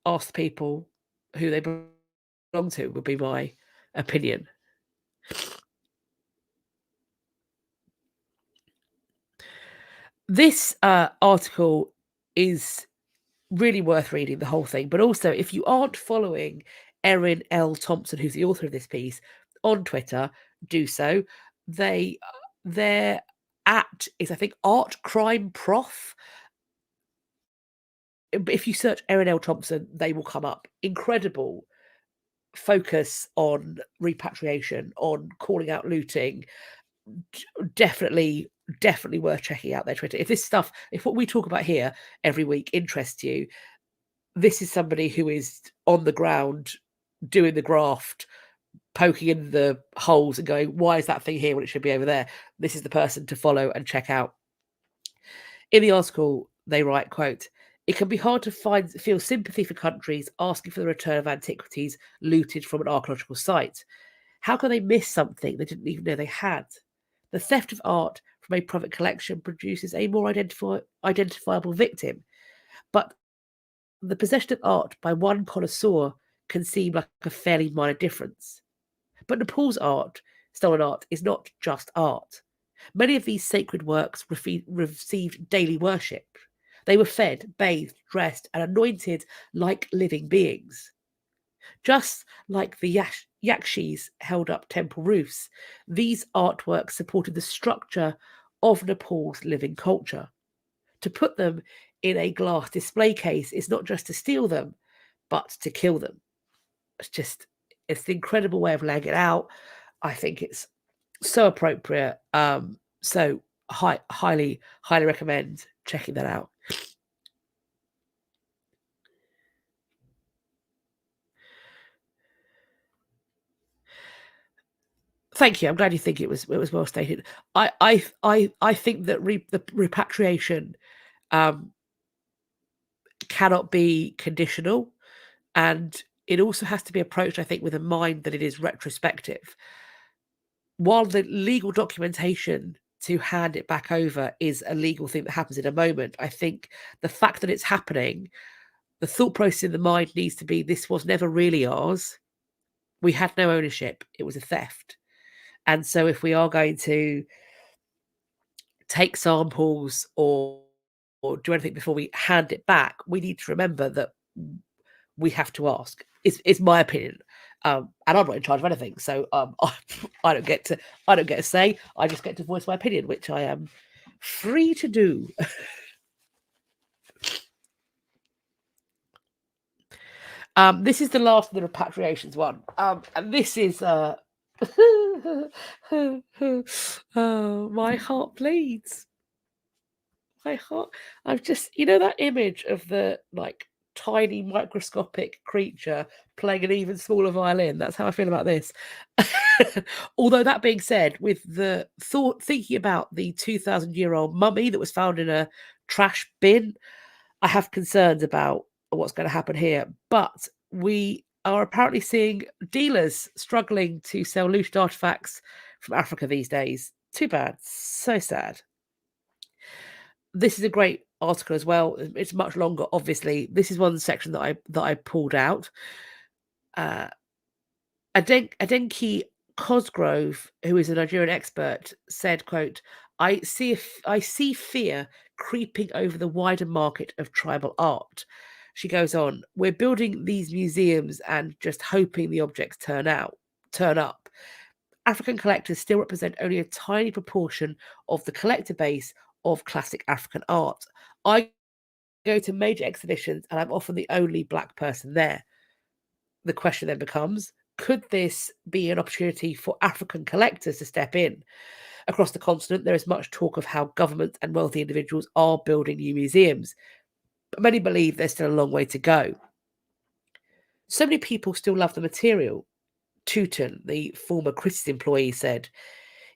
Speaker 1: ask the people who they belong to, would be my opinion. This article is really worth reading, the whole thing. But also, if you aren't following Erin L. Thompson, who's the author of this piece, on Twitter, do so. Their at is, I think, Art Crime Prof. If you search Erin L. Thompson, they will come up. Incredible focus on repatriation, on calling out looting. Definitely worth checking out their Twitter. If what we talk about here every week interests you, this is somebody who is on the ground doing the graft, poking in the holes and going, why is that thing here when it should be over there? This is the person to follow and check out. In the article, they write, quote, it can be hard to feel sympathy for countries asking for the return of antiquities looted from an archaeological site. How can they miss something they didn't even know they had? The theft of art from a private collection produces a more identifiable victim. But the possession of art by one connoisseur can seem like a fairly minor difference. But Nepal's stolen art, is not just art. Many of these sacred works received daily worship. They were fed, bathed, dressed, and anointed like living beings. Just like the yakshis held up temple roofs, these artworks supported the structure of Nepal's living culture. To put them in a glass display case is not just to steal them, but to kill them. It's an incredible way of laying it out. I think it's so appropriate. So highly recommend checking that out. Thank you. I'm glad you think it was well stated. I think that the repatriation cannot be conditional, and it also has to be approached, I think, with a mind that it is retrospective. While the legal documentation to hand it back over is a legal thing that happens in a moment, I think the fact that it's happening, the thought process in the mind needs to be, this was never really ours. We had no ownership. It was a theft. And so if we are going to take samples or do anything before we hand it back, we need to remember that we have to ask. It's my opinion. And I'm not in charge of anything. So I don't get to say. I just get to voice my opinion, which I am free to do. This is the last of the repatriations one. And this is oh, my heart bleeds. My heart. I've just, that image of the tiny microscopic creature playing an even smaller violin. That's how I feel about this. Although that being said, with the thinking about the 2,000-year-old mummy that was found in a trash bin, I have concerns about what's going to happen here. But we are apparently seeing dealers struggling to sell looted artifacts from Africa these days. Too bad. So sad. This is a great article as well. It's much longer, obviously. This is one section that I pulled out. Adenki Cosgrove, who is a Nigerian expert, said, quote, I see fear creeping over the wider market of tribal art. She goes on, we're building these museums and just hoping the objects turn up. African collectors still represent only a tiny proportion of the collector base of classic African art. I go to major exhibitions and I'm often the only Black person there. The question then becomes, could this be an opportunity for African collectors to step in? Across the continent, there is much talk of how governments and wealthy individuals are building new museums, but many believe there's still a long way to go. So many people still love the material. Tooten, the former Christie's employee, said,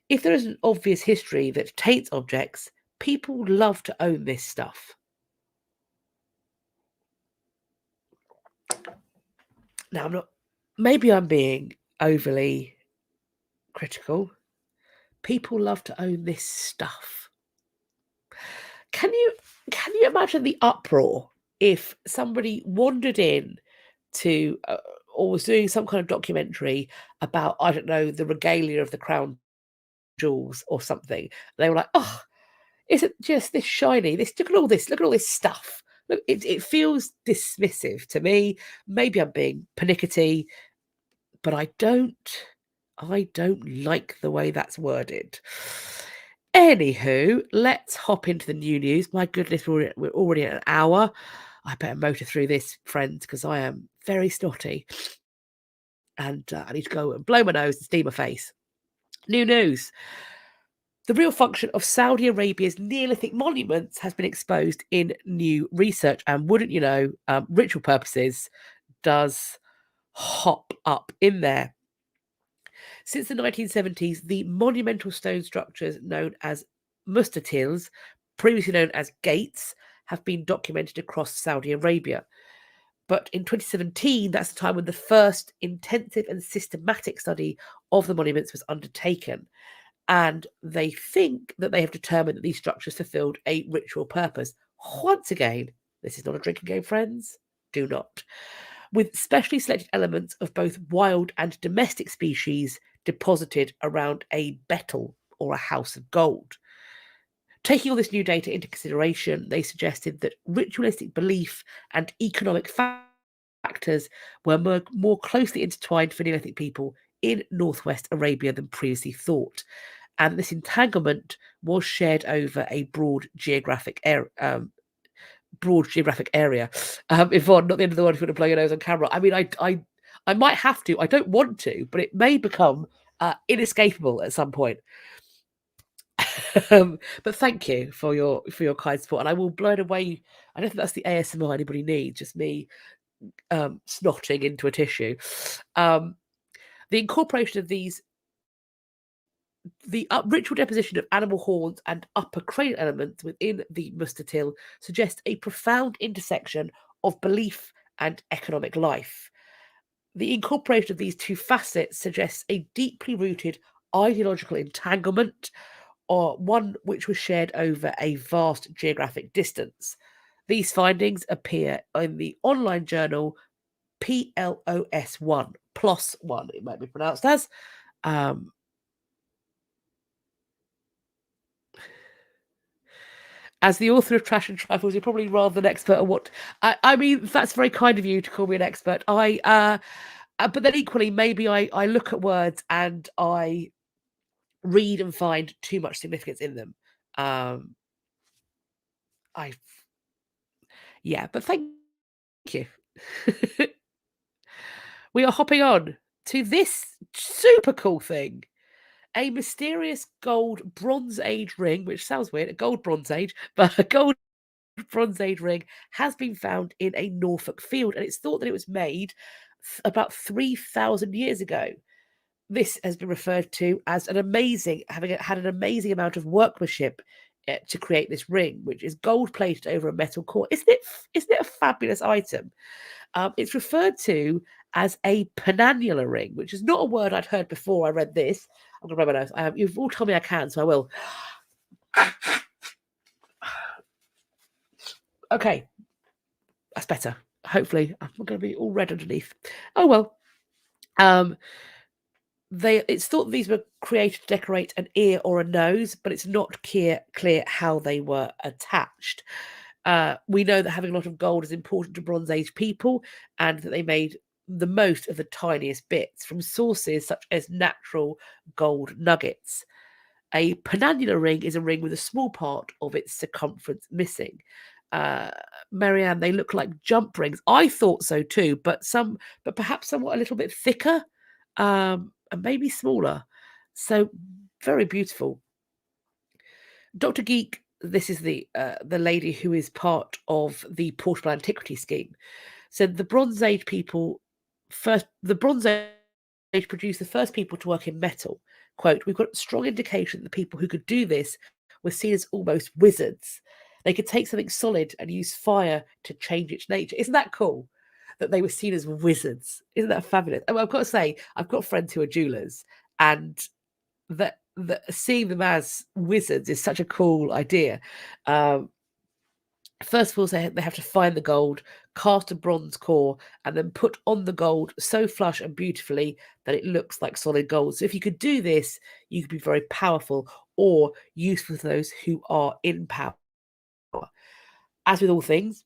Speaker 1: if there is an obvious history that taints objects, people love to own this stuff. Now, maybe I'm being overly critical. People love to own this stuff. Can you imagine the uproar if somebody wandered in to or was doing some kind of documentary about, I don't know, the regalia of the crown jewels or something? They were like, oh, isn't just this shiny? Look at all this stuff. Look, it feels dismissive to me. Maybe I'm being pernickety, but I don't like the way that's worded. Anywho, let's hop into the new news. My goodness, we're already at an hour. I better motor through this, friends, because I am very snotty. And I need to go and blow my nose and steam my face. New news. The real function of Saudi Arabia's Neolithic monuments has been exposed in new research, and wouldn't you know, ritual purposes does hop up in there. Since the 1970s, the monumental stone structures known as mustatils, previously known as gates, have been documented across Saudi Arabia. But in 2017, that's the time when the first intensive and systematic study of the monuments was undertaken. And they think that they have determined that these structures fulfilled a ritual purpose. Once again, this is not a drinking game, friends. Do not. With specially selected elements of both wild and domestic species deposited around a betel or a house of gold. Taking all this new data into consideration, they suggested that ritualistic belief and economic factors were more closely intertwined for Neolithic people in northwest Arabia than previously thought. And this entanglement was shared over a broad geographic area. Yvonne, not the end of the world if you want to blow your nose on camera. I mean, I might have to. I don't want to, but it may become inescapable at some point. But thank you for your kind support, and I will blow it away. I don't think that's the ASMR anybody needs. Just me snotting into a tissue. The incorporation of the ritual deposition of animal horns and upper cranial elements within the mustatil suggests a profound intersection of belief and economic life. The incorporation of these two facets suggests a deeply rooted ideological entanglement, or one which was shared over a vast geographic distance. These findings appear in the online journal PLOS1, PLOS 1, it might be pronounced as. As the author of Trash and Trifles, you're probably rather an expert at what. I mean, that's very kind of you to call me an expert. But then equally, maybe I look at words and I read and find too much significance in them. But thank you. We are hopping on to this super cool thing. A mysterious gold Bronze Age ring, which sounds weird, a gold Bronze Age, but a gold Bronze Age ring has been found in a Norfolk field, and it's thought that it was made about 3,000 years ago. This has been referred to as having had an amazing amount of workmanship to create this ring, which is gold plated over a metal core. Isn't it a fabulous item? It's referred to as a penannular ring, which is not a word I'd heard before I read this. I'm going to rub my nose. You've all told me I can, so I will. Okay, that's better. Hopefully, I'm not going to be all red underneath. Oh well. It's thought these were created to decorate an ear or a nose, but it's not clear how they were attached. We know that having a lot of gold is important to Bronze Age people, and that they made the most of the tiniest bits from sources such as natural gold nuggets. A penannular ring is a ring with a small part of its circumference missing. Marianne, they look like jump rings. I thought so too, but perhaps somewhat a little bit thicker, and maybe smaller. So very beautiful. Dr. Geek, this is the lady who is part of the Portable Antiquity scheme, said the Bronze Age produced the first people to work in metal. Quote, we've got strong indication that the people who could do this were seen as almost wizards. They could take something solid and use fire to change its nature. Isn't that cool? That they were seen as wizards. Isn't that fabulous? I mean, I've got to say, I've got friends who are jewelers, and that seeing them as wizards is such a cool idea. First of all, they have to find the gold, cast a bronze core, and then put on the gold so flush and beautifully that it looks like solid gold. So if you could do this, you could be very powerful or useful to those who are in power. As with all things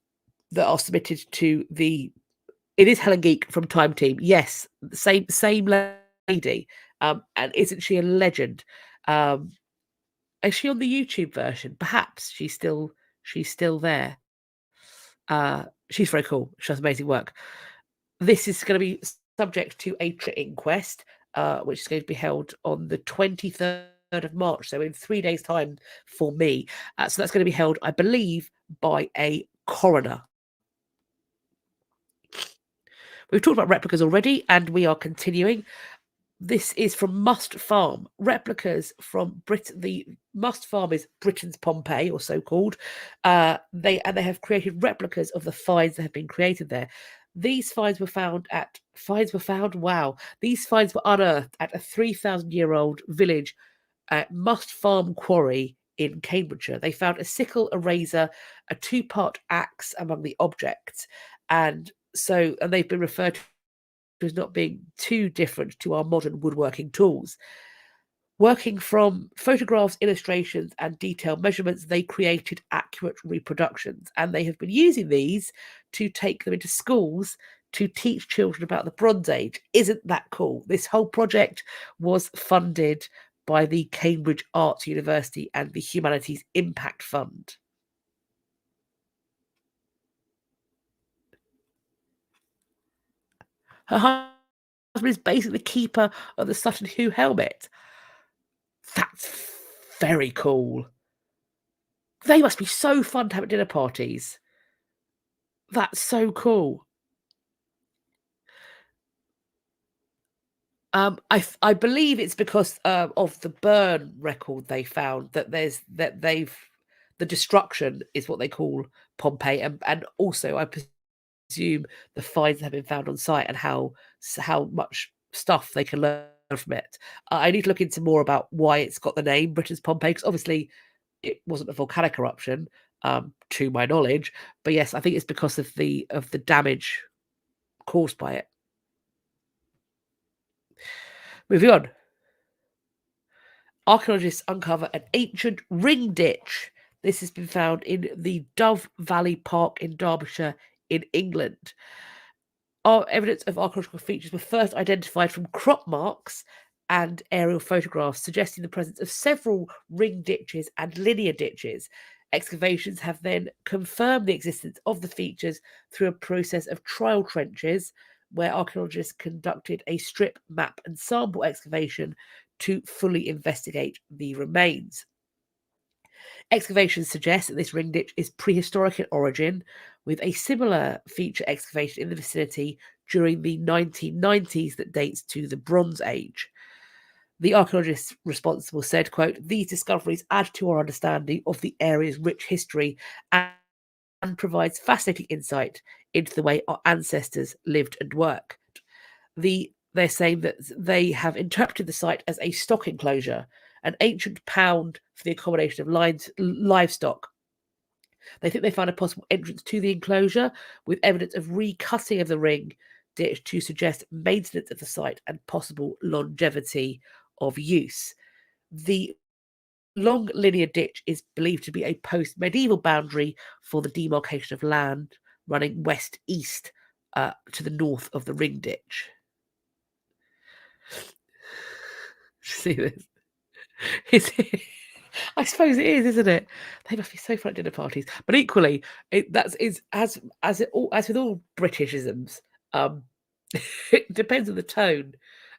Speaker 1: that are submitted to it is Helen Geek from Time Team. Yes, same lady. And isn't she a legend? Is she on the YouTube version? Perhaps she's still there. She's very cool. She does amazing work. This is going to be subject to a inquest, which is going to be held on the 23rd of March, so in 3 days' time for me. So that's going to be held, I believe, by a coroner. We've talked about replicas already, and we are continuing. This is from Must Farm. Replicas from Britain. The Must Farm is Britain's Pompeii, or so called. They have created replicas of the finds that have been created there. These finds were found. Wow. These finds were unearthed at a 3,000-year-old village at Must Farm Quarry in Cambridgeshire. They found a sickle, a razor, a 2-part axe among the objects, and they've been referred to as not being too different to our modern woodworking tools. Working from photographs, illustrations, and detailed measurements, they created accurate reproductions, and they have been using these to take them into schools to teach children about the Bronze Age. Isn't that cool? This whole project was funded by the Cambridge Arts University and the Humanities Impact Fund. Her husband is basically the keeper of the Sutton Hoo helmet. That's very cool. They must be so fun to have at dinner parties. That's so cool. I believe it's because of the burn record they found that the destruction is what they call Pompeii, and also I presume the finds that have been found on site and how much stuff they can learn from it. I need to look into more about why it's got the name Britain's Pompeii, because obviously it wasn't a volcanic eruption, to my knowledge. But yes, I think it's because of the damage caused by it. Moving on. Archaeologists uncover an ancient ring ditch. This has been found in the Dove Valley Park in Derbyshire in England. Our evidence of archaeological features were first identified from crop marks and aerial photographs, suggesting the presence of several ring ditches and linear ditches. Excavations have then confirmed the existence of the features through a process of trial trenches, where archaeologists conducted a strip, map, and sample excavation to fully investigate the remains. Excavations suggest that this ring ditch is prehistoric in origin, with a similar feature excavation in the vicinity during the 1990s that dates to the Bronze Age. The archaeologists responsible said, quote, "These discoveries add to our understanding of the area's rich history and provides fascinating insight into the way our ancestors lived and worked." They're saying that they have interpreted the site as a stock enclosure, an ancient pound for the accommodation of livestock. They think they found a possible entrance to the enclosure, with evidence of recutting of the ring ditch to suggest maintenance of the site and possible longevity of use. The long linear ditch is believed to be a post-medieval boundary for the demarcation of land running west-east to the north of the ring ditch. See this? I suppose it is, isn't it? They must be so fun at dinner parties. But equally, as with all Britishisms, it depends on the tone.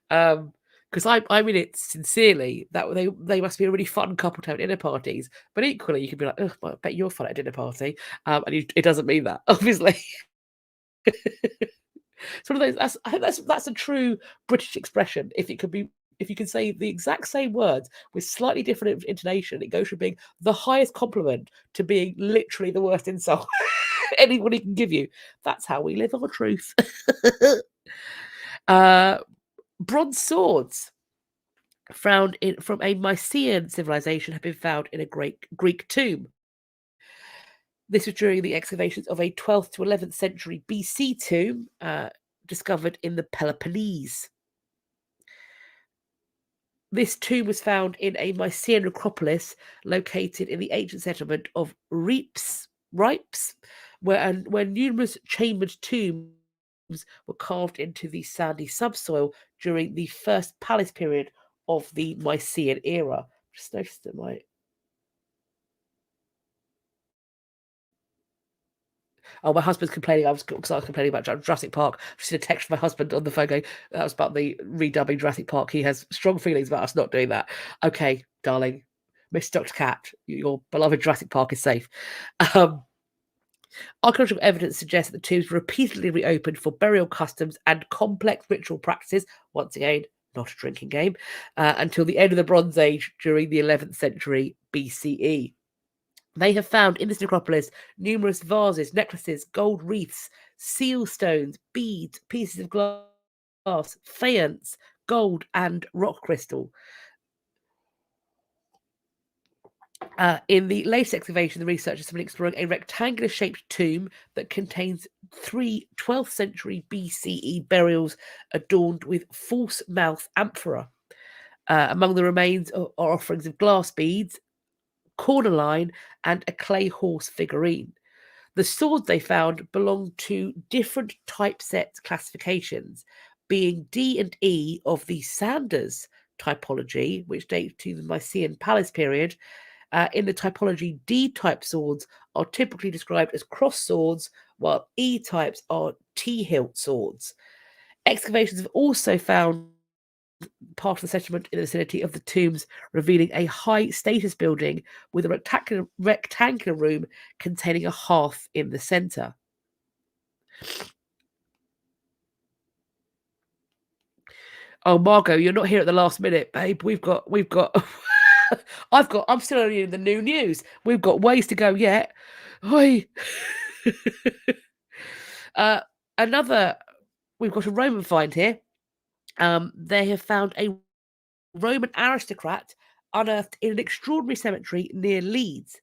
Speaker 1: Because I mean it sincerely, that they must be a really fun couple to have at dinner parties. But equally, you could be like, "Oh, well, I bet you're fun at a dinner party," it doesn't mean that, obviously. It's one of those. I think that's a true British expression. If you can say the exact same words with slightly different intonation, it goes from being the highest compliment to being literally the worst insult anybody can give you. That's how we live our truth. Bronze swords found from a Mycenaean civilization have been found in a Greek tomb. This was during the excavations of a 12th to 11th century BC tomb discovered in the Peloponnese. This tomb was found in a Mycenaean necropolis located in the ancient settlement of Ripes, where numerous chambered tombs were carved into the sandy subsoil during the first palace period of the Mycenaean era. Just noticed that Oh, my husband's complaining. I was complaining about Jurassic Park. I've just seen a text from my husband on the phone going, that was about the redubbing Jurassic Park. He has strong feelings about us not doing that. Okay, darling. Miss Dr. Cat, your beloved Jurassic Park is safe. Archaeological evidence suggests that the tombs were repeatedly reopened for burial customs and complex ritual practices. Once again, not a drinking game, until the end of the Bronze Age during the 11th century BCE. They have found in this necropolis numerous vases, necklaces, gold wreaths, seal stones, beads, pieces of glass, faience, gold, and rock crystal. In the latest excavation, the researchers have been exploring a rectangular-shaped tomb that contains 3 12th century BCE burials adorned with false mouth amphora. Among the remains are offerings of glass beads, cornaline, and a clay horse figurine. The swords they found belonged to different typeset classifications, being D and E of the Sanders typology, which dates to the Mycenaean Palace period. In the typology, D-type swords are typically described as cross swords, while E-types are T-hilt swords. Excavations have also found part of the settlement in the vicinity of the tombs, revealing a high-status building with a rectangular room containing a hearth in the centre. Oh, Margot, you're not here at the last minute, babe. We've got I'm still only in the new news. We've got ways to go yet. Oi. We've got a Roman find here. They have found a Roman aristocrat unearthed in an extraordinary cemetery near Leeds.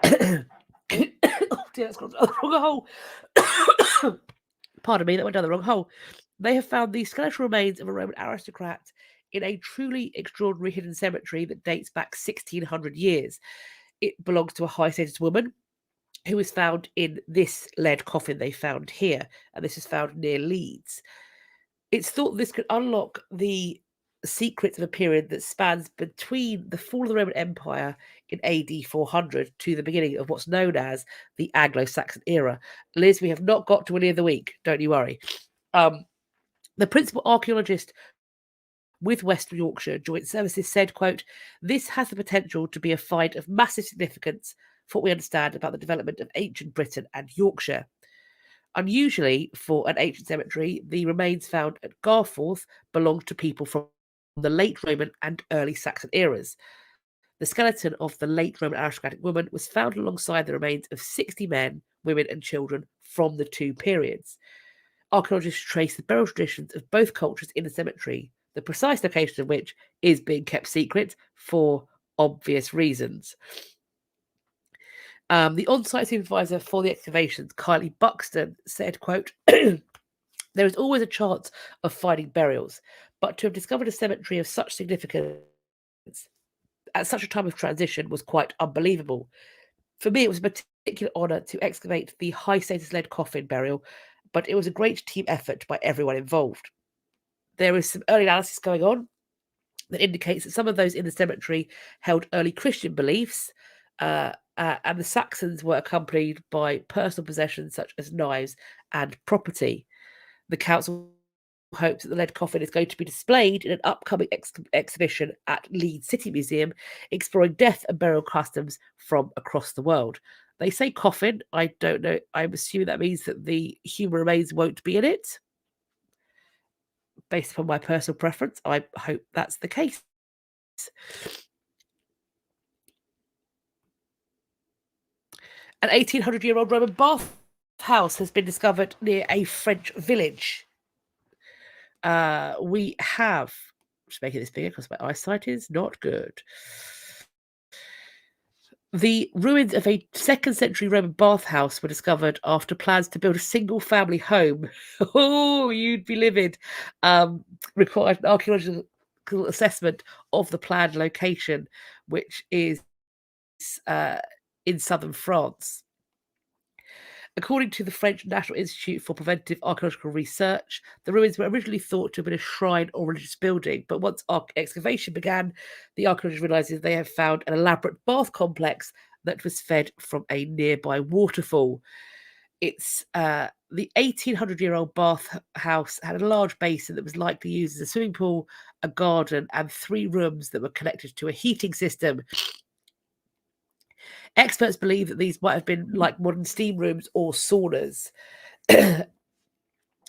Speaker 1: Oh dear, that's gone down the wrong hole. Pardon me, that went down the wrong hole. They have found the skeletal remains of a Roman aristocrat in a truly extraordinary hidden cemetery that dates back 1600 years. It belongs to a high-status woman who was found in this lead coffin they found here, and this is found near Leeds. It's thought this could unlock the secrets of a period that spans between the fall of the Roman Empire in AD 400 to the beginning of what's known as the Anglo-Saxon era. Liz, we have not got to any of the week, don't you worry. The principal archaeologist with West Yorkshire Joint Services said, quote, "This has the potential to be a find of massive significance for what we understand about the development of ancient Britain and Yorkshire." Unusually for an ancient cemetery, the remains found at Garforth belonged to people from the late Roman and early Saxon eras. The skeleton of the late Roman aristocratic woman was found alongside the remains of 60 men, women, and children from the two periods. Archaeologists trace the burial traditions of both cultures in the cemetery, the precise location of which is being kept secret for obvious reasons. The on-site supervisor for the excavations, Kylie Buxton, said, quote, "There is always a chance of finding burials, but to have discovered a cemetery of such significance at such a time of transition was quite unbelievable. For me, it was a particular honour to excavate the high-status lead coffin burial, but it was a great team effort by everyone involved. There is some early analysis going on that indicates that some of those in the cemetery held early Christian beliefs, and the Saxons were accompanied by personal possessions such as knives and property. The council hopes that the lead coffin is going to be displayed in an upcoming exhibition at Leeds City Museum, exploring death and burial customs from across the world." They say coffin. I don't know. I'm assuming that means that the human remains won't be in it. Based upon my personal preference, I hope that's the case. An 1800-year-old Roman bathhouse has been discovered near a French village. We have, just making this bigger because my eyesight is not good. The ruins of a 2nd century Roman bathhouse were discovered after plans to build a single family home. Oh, you'd be livid. Required an archaeological assessment of the planned location, which is in southern France. According to the French National Institute for Preventive Archaeological Research, the ruins were originally thought to have been a shrine or religious building, but once excavation began, the archaeologists realised they have found an elaborate bath complex that was fed from a nearby waterfall. It's the 1800-year-old bathhouse had a large basin that was likely used as a swimming pool, a garden, and 3 rooms that were connected to a heating system. Experts believe that these might have been like modern steam rooms or saunas. There's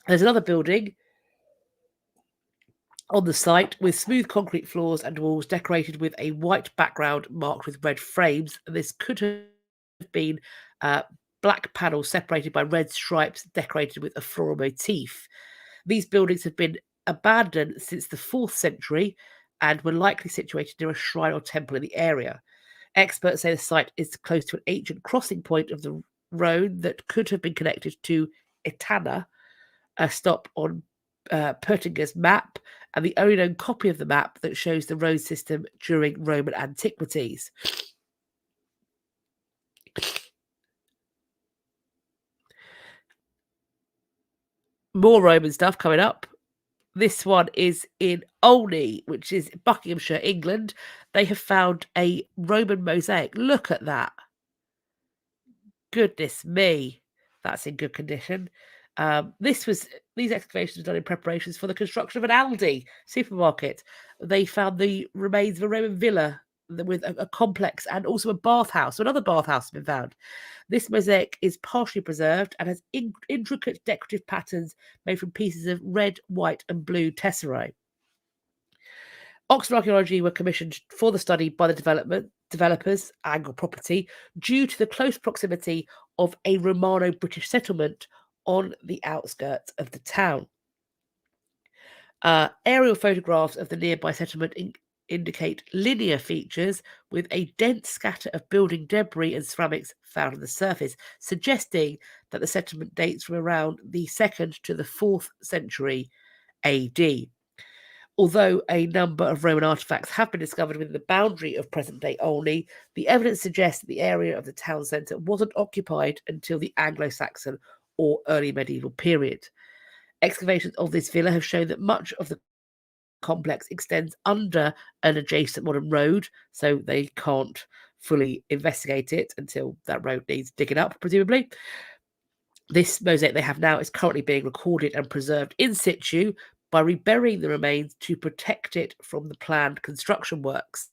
Speaker 1: another building on the site with smooth concrete floors and walls decorated with a white background marked with red frames. This could have been black panels separated by red stripes decorated with a floral motif. These buildings have been abandoned since the 4th century and were likely situated near a shrine or temple in the area. Experts say the site is close to an ancient crossing point of the Rhone that could have been connected to Etana, a stop on Pertinger's map, and the only known copy of the map that shows the road system during Roman antiquities. More Roman stuff coming up. This one is in Olney, which is Buckinghamshire, England. They have found a Roman mosaic. Look at that. Goodness me. That's in good condition. These excavations were done in preparations for the construction of an Aldi supermarket. They found the remains of a Roman villa with a complex and also a bathhouse. So another bathhouse has been found. This mosaic is partially preserved and has intricate decorative patterns made from pieces of red, white, and blue tesserae. Oxford Archaeology were commissioned for the study by the developers, Angle Property, due to the close proximity of a Romano-British settlement on the outskirts of the town. Aerial photographs of the nearby settlement indicate linear features with a dense scatter of building debris and ceramics found on the surface, suggesting that the settlement dates from around the 2nd to the 4th century AD. Although a number of Roman artifacts have been discovered within the boundary of present-day Olney, the evidence suggests that the area of the town centre wasn't occupied until the Anglo-Saxon or early medieval period. Excavations of this villa have shown that much of the complex extends under an adjacent modern road, so they can't fully investigate it until that road needs digging up, presumably. This mosaic they have now is currently being recorded and preserved in situ by reburying the remains to protect it from the planned construction works.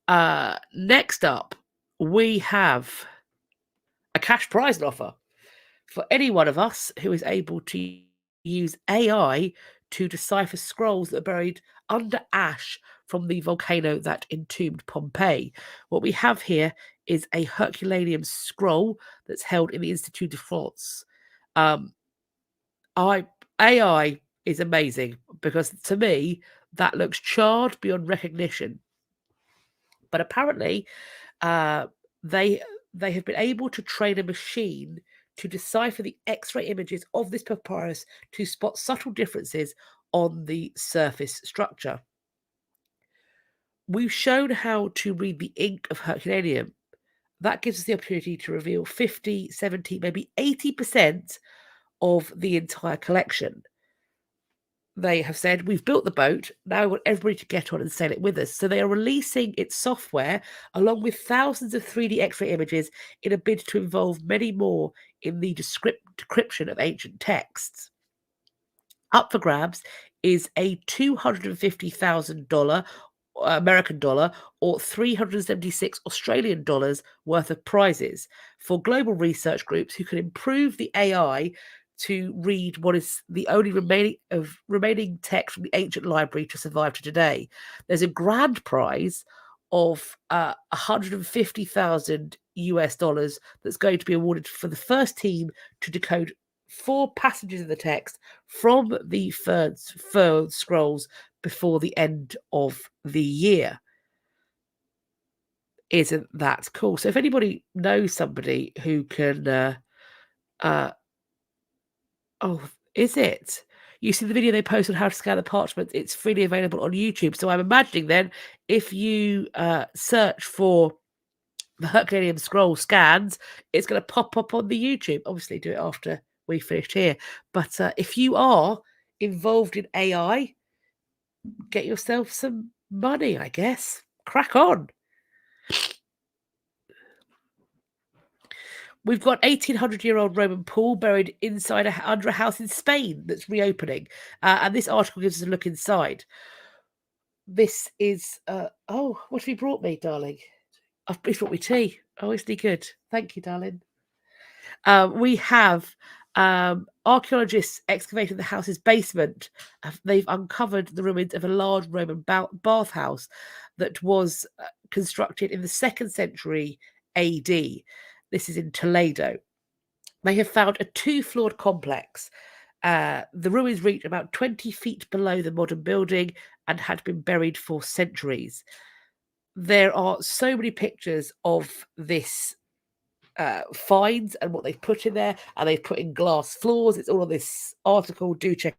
Speaker 1: Next up, we have a cash prize offer for any one of us who is able to use AI to decipher scrolls that are buried under ash from the volcano that entombed Pompeii. What we have here is a Herculaneum scroll that's held in the Institut de France. AI is amazing because to me that looks charred beyond recognition. But apparently, they have been able to train a machine to decipher the X-ray images of this papyrus to spot subtle differences on the surface structure. We've shown how to read the ink of Herculaneum. That gives us the opportunity to reveal 50, 70, maybe 80% of the entire collection. They have said, we've built the boat, now we want everybody to get on and sail it with us. So they are releasing its software along with thousands of 3D X-ray images in a bid to involve many more in the decryption of ancient texts. Up for grabs is a $250,000 American dollar or 376 Australian dollars worth of prizes for global research groups who can improve the AI to read what is the only remaining text from the ancient library to survive to today. There's a grand prize of 150,000 US dollars that's going to be awarded for the first team to decode 4 passages of the text from the third scrolls before the end of the year. Isn't that cool? So if anybody knows somebody who can oh, is it? You see the video they post on how to scan the parchment. It's freely available on YouTube. So I'm imagining then if you search for the Herculaneum scroll scans, it's going to pop up on the YouTube. Obviously, do it after we finished here. But if you are involved in AI, get yourself some money, I guess. Crack on. We've got 1800-year-old Roman pool buried inside under a house in Spain that's reopening. And this article gives us a look inside. This is, oh, what have you brought me, darling? He's brought me tea. Oh, isn't he good? Thank you, darling. We have archaeologists excavated the house's basement. They've uncovered the ruins of a large Roman bathhouse that was constructed in the 2nd century AD. This is in Toledo. They have found a 2-floored complex. The ruins reach about 20 feet below the modern building and had been buried for centuries. There are so many pictures of this finds and what they've put in there, and they've put in glass floors. It's all on this article. Do check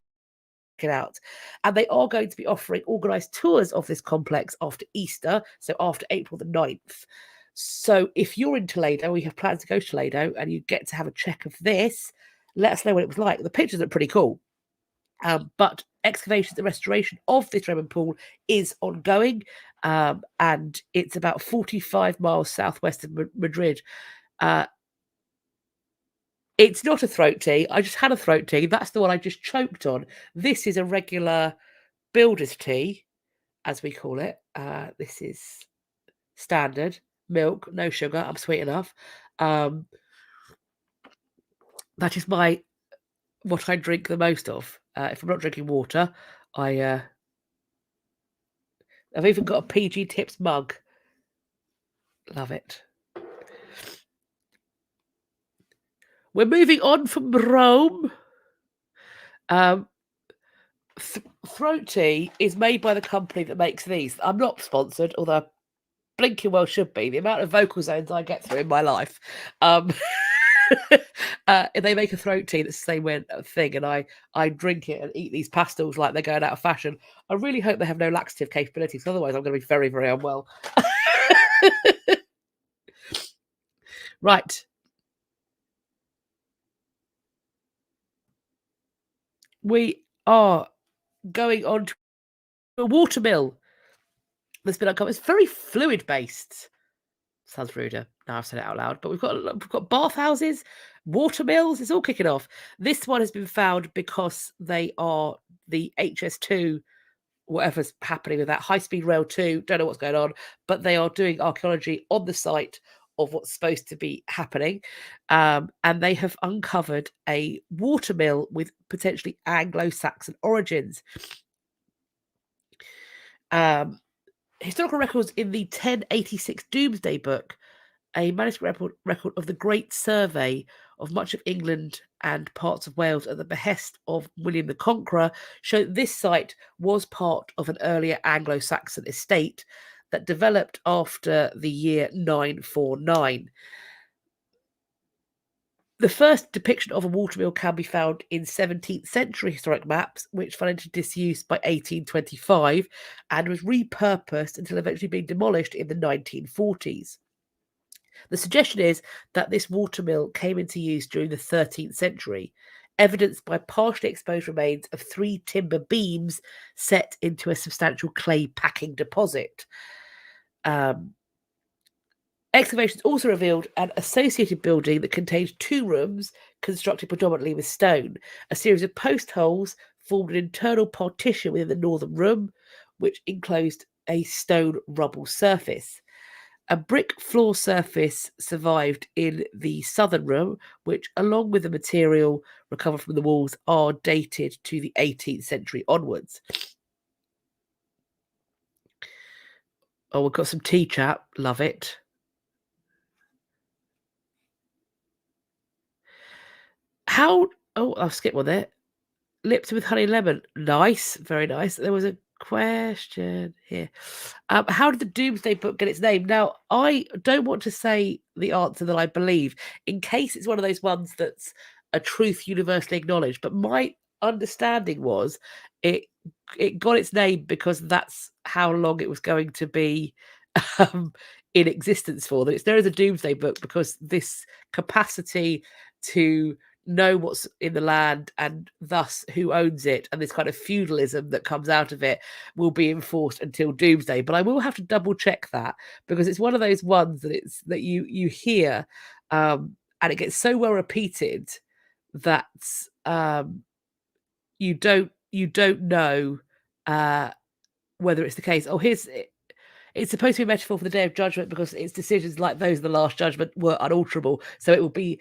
Speaker 1: it out. And they are going to be offering organised tours of this complex after Easter, so after April the 9th. So if you're in Toledo, or you have plans to go to Toledo, and you get to have a check of this, let us know what it was like. The pictures are pretty cool. But excavations and restoration of this Roman pool is ongoing, and it's about 45 miles southwest of Madrid. It's not a throat tea. I just had a throat tea. That's the one I just choked on. This is a regular builder's tea, as we call it. This is standard milk, no sugar. I'm sweet enough. That is what I drink the most of. If I'm not drinking water, I've even got a PG Tips mug. Love it. We're moving on from Rome. Throat tea is made by the company that makes these. I'm not sponsored, although I blinking well should be. The amount of vocal zones I get through in my life. They make a throat tea that's the same thing, and I drink it and eat these pastels like they're going out of fashion. I really hope they have no laxative capabilities, otherwise I'm going to be very, very unwell. Right. We are going on to a watermill that's been uncovered. It's very fluid based. Sounds ruder now I've said it out loud, but we've got bathhouses, watermills. It's all kicking off. This one has been found because they are the HS2, whatever's happening with that high-speed rail 2. Don't know what's going on, but they are doing archaeology on the site of what's supposed to be happening, and they have uncovered a watermill with potentially Anglo-Saxon origins. Historical records in the 1086 Domesday Book, a manuscript record of the Great Survey of much of England and parts of Wales at the behest of William the Conqueror, show this site was part of an earlier Anglo-Saxon estate that developed after the year 949. The first depiction of a watermill can be found in 17th century historic maps, which fell into disuse by 1825 and was repurposed until eventually being demolished in the 1940s. The suggestion is that this watermill came into use during the 13th century, evidenced by partially exposed remains of 3 timber beams set into a substantial clay packing deposit. Excavations also revealed an associated building that contained 2 rooms constructed predominantly with stone. A series of post holes formed an internal partition within the northern room, which enclosed a stone rubble surface. A brick floor surface survived in the southern room, which, along with the material recovered from the walls, are dated to the 18th century onwards. Oh, we've got some tea chat. Love it. Oh, I'll skip one there. Lips with honey lemon. Nice. Very nice. There was a question here. How did the Doomsday Book get its name? Now, I don't want to say the answer that I believe, in case it's one of those ones that's a truth universally acknowledged. But my understanding was it got its name because that's how long it was going to be in existence for. That it's there as a Doomsday Book because this capacity to know what's in the land and thus who owns it, and this kind of feudalism that comes out of it will be enforced until doomsday. But I will have to double check that because it's one of those ones that you hear, and it gets so well repeated that you don't know whether it's the case. Oh, it's supposed to be a metaphor for the day of judgment because its decisions like those of the last judgment were unalterable. So it will be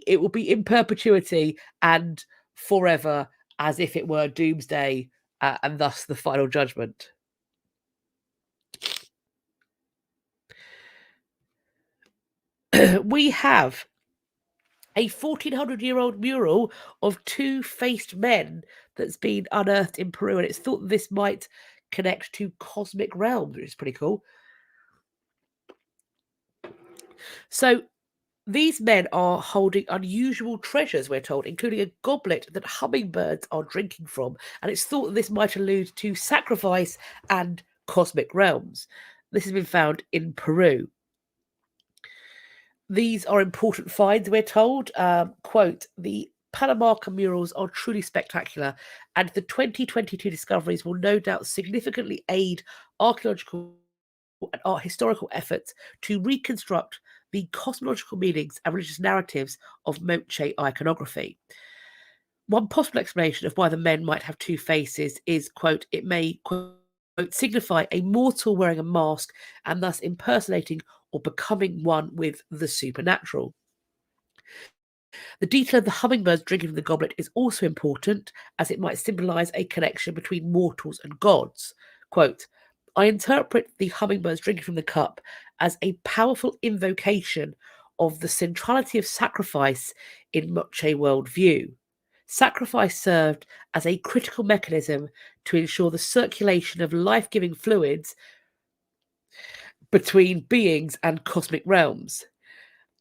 Speaker 1: in perpetuity and forever, as if it were doomsday, and thus the final judgment. We have a 1400-year-old mural of two-faced men that's been unearthed in Peru, and it's thought that this might connect to cosmic realms, which is pretty cool. So these men are holding unusual treasures, we're told, including a goblet that hummingbirds are drinking from, and it's thought that this might allude to sacrifice and cosmic realms. This has been found in Peru. These are important finds, we're told. Quote, the Panama murals are truly spectacular, and the 2022 discoveries will no doubt significantly aid archaeological and art historical efforts to reconstruct the cosmological meanings and religious narratives of Moche iconography. One possible explanation of why the men might have two faces is, quote, it may, quote, signify a mortal wearing a mask and thus impersonating or becoming one with the supernatural. The detail of the hummingbirds drinking from the goblet is also important, as it might symbolize a connection between mortals and gods. Quote, I interpret the hummingbirds drinking from the cup as a powerful invocation of the centrality of sacrifice in Moche worldview. Sacrifice served as a critical mechanism to ensure the circulation of life-giving fluids between beings and cosmic realms.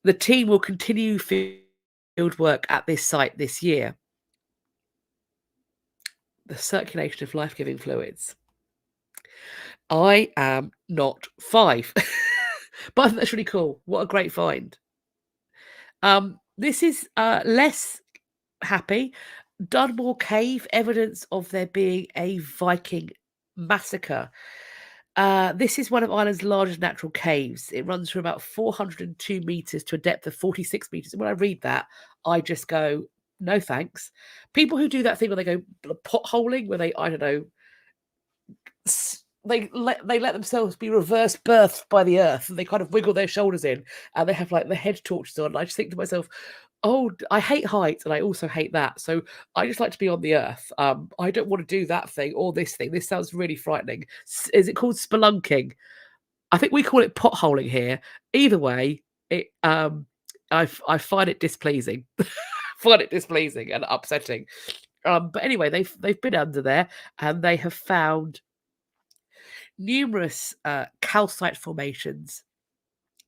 Speaker 1: The team will continue field work at this site this year. The circulation of life-giving fluids. I am not 5. But I think that's really cool. What a great find. This is less happy. Dunmore Cave, evidence of there being a Viking massacre. This is one of Ireland's largest natural caves. It runs from about 402 metres to a depth of 46 metres. And when I read that, I just go, no thanks. People who do that thing where they go potholing, where they, I don't know, they let themselves be reverse birthed by the earth, and they kind of wiggle their shoulders in, and they have like the head torches on. And I just think to myself, oh, I hate heights, and I also hate that. So I just like to be on the earth. I don't want to do that thing or this thing. This sounds really frightening. Is it called spelunking? I think we call it potholing here. Either way, I find it displeasing. Find it displeasing and upsetting. But anyway, they've been under there, and they have found numerous calcite formations,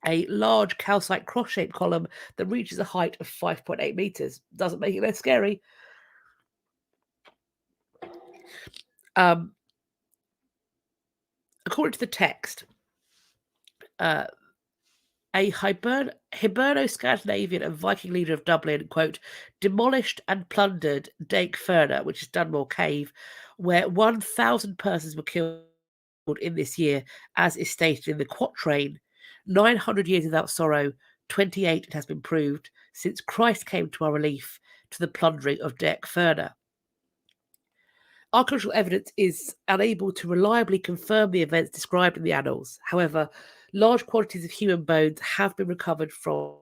Speaker 1: a large calcite cross-shaped column that reaches a height of 5.8 meters. Doesn't make it less scary. According to the text, a Hiberno-Scandinavian and Viking leader of Dublin, quote, demolished and plundered Dake Ferner, which is Dunmore Cave, where 1,000 persons were killed in this year, as is stated in the quatrain, 900 years without sorrow, 28 it has been proved, since Christ came to our relief to the plundering of Dake Ferner. Archaeological evidence is unable to reliably confirm the events described in the annals. However, large quantities of human bones have been recovered from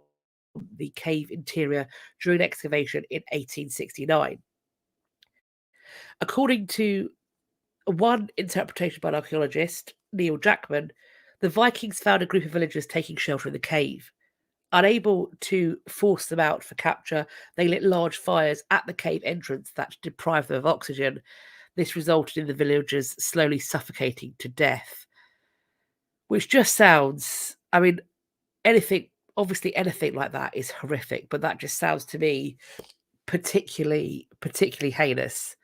Speaker 1: the cave interior during excavation in 1869. According to one interpretation by an archaeologist, Neil Jackman, the Vikings found a group of villagers taking shelter in the cave. Unable to force them out for capture, they lit large fires at the cave entrance that deprived them of oxygen. This resulted in the villagers slowly suffocating to death. Which just sounds, I mean, anything like that is horrific, but that just sounds to me particularly heinous.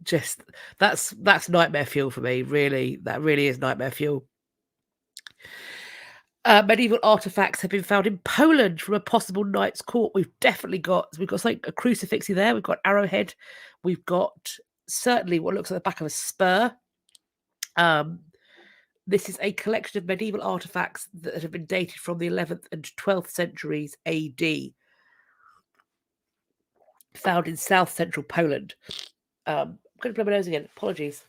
Speaker 1: Just that's nightmare fuel for me. Really, that really is nightmare fuel. Medieval artifacts have been found in Poland from a possible knight's court. We've got something, a crucifix there. We've got arrowhead. We've got certainly what looks like the back of a spur. This is a collection of medieval artifacts that have been dated from the 11th and 12th centuries AD, found in south central Poland. I'm going to blow my nose again. Apologies.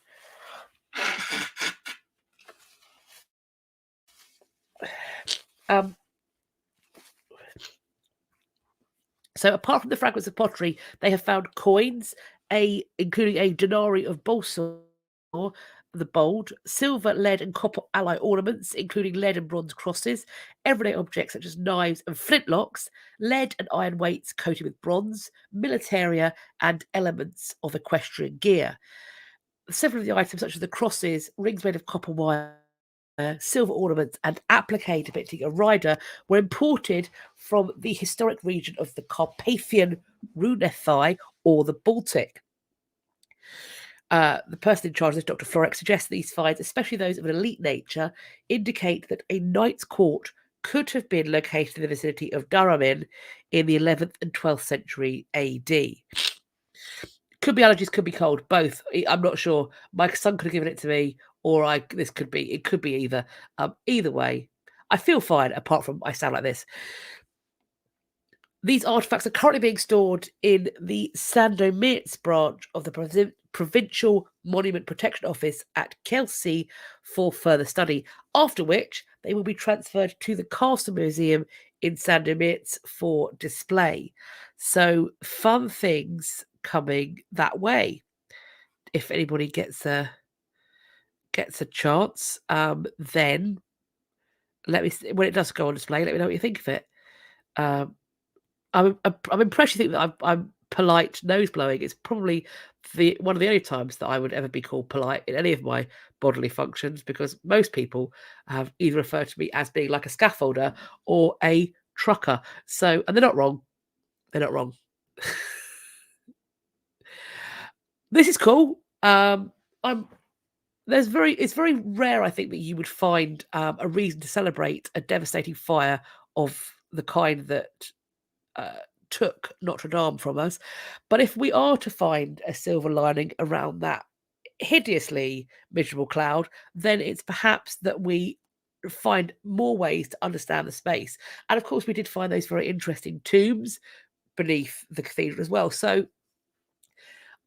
Speaker 1: So apart from the fragments of pottery, they have found coins, including a denarii of Balsor, the bold, silver, lead, and copper alloy ornaments, including lead and bronze crosses, everyday objects such as knives and flintlocks, lead and iron weights coated with bronze, militaria, and elements of equestrian gear. Several of the items, such as the crosses, rings made of copper wire, silver ornaments, and applique depicting a rider, were imported from the historic region of the Carpathian Runethi or the Baltic. The person in charge of this, Dr. Florek, suggests these finds, especially those of an elite nature, indicate that a knight's court could have been located in the vicinity of Daramin in the 11th and 12th century AD. Could be allergies, could be cold, both. I'm not sure. My son could have given it to me, or it could be either. Either way, I feel fine, apart from I sound like this. These artifacts are currently being stored in the Sandomierz branch of the Provincial Monument Protection Office at Kielce for further study, after which they will be transferred to the Castle Museum in Sandomierz for display. So fun things coming that way. If anybody gets a chance, then let me when it does go on display, let me know what you think of it. I'm impressed you think that I'm polite nose blowing. It's probably one of the only times that I would ever be called polite in any of my bodily functions, because most people have either referred to me as being like a scaffolder or a trucker. So, and they're not wrong. They're not wrong. This is cool. It's very rare, I think, that you would find a reason to celebrate a devastating fire of the kind that took Notre Dame from us. But if we are to find a silver lining around that hideously miserable cloud, then it's perhaps that we find more ways to understand the space. And of course, we did find those very interesting tombs beneath the cathedral as well. So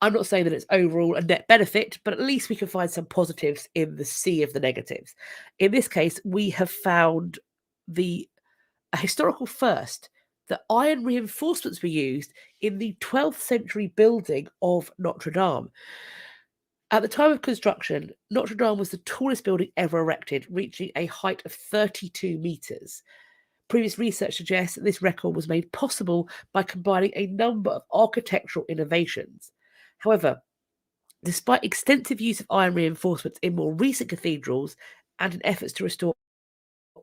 Speaker 1: I'm not saying that it's overall a net benefit, but at least we can find some positives in the sea of the negatives. In this case, we have found a historical first that iron reinforcements were used in the 12th century building of Notre Dame. At the time of construction, Notre Dame was the tallest building ever erected, reaching a height of 32 meters. Previous research suggests that this record was made possible by combining a number of architectural innovations. However, despite extensive use of iron reinforcements in more recent cathedrals and in efforts to restore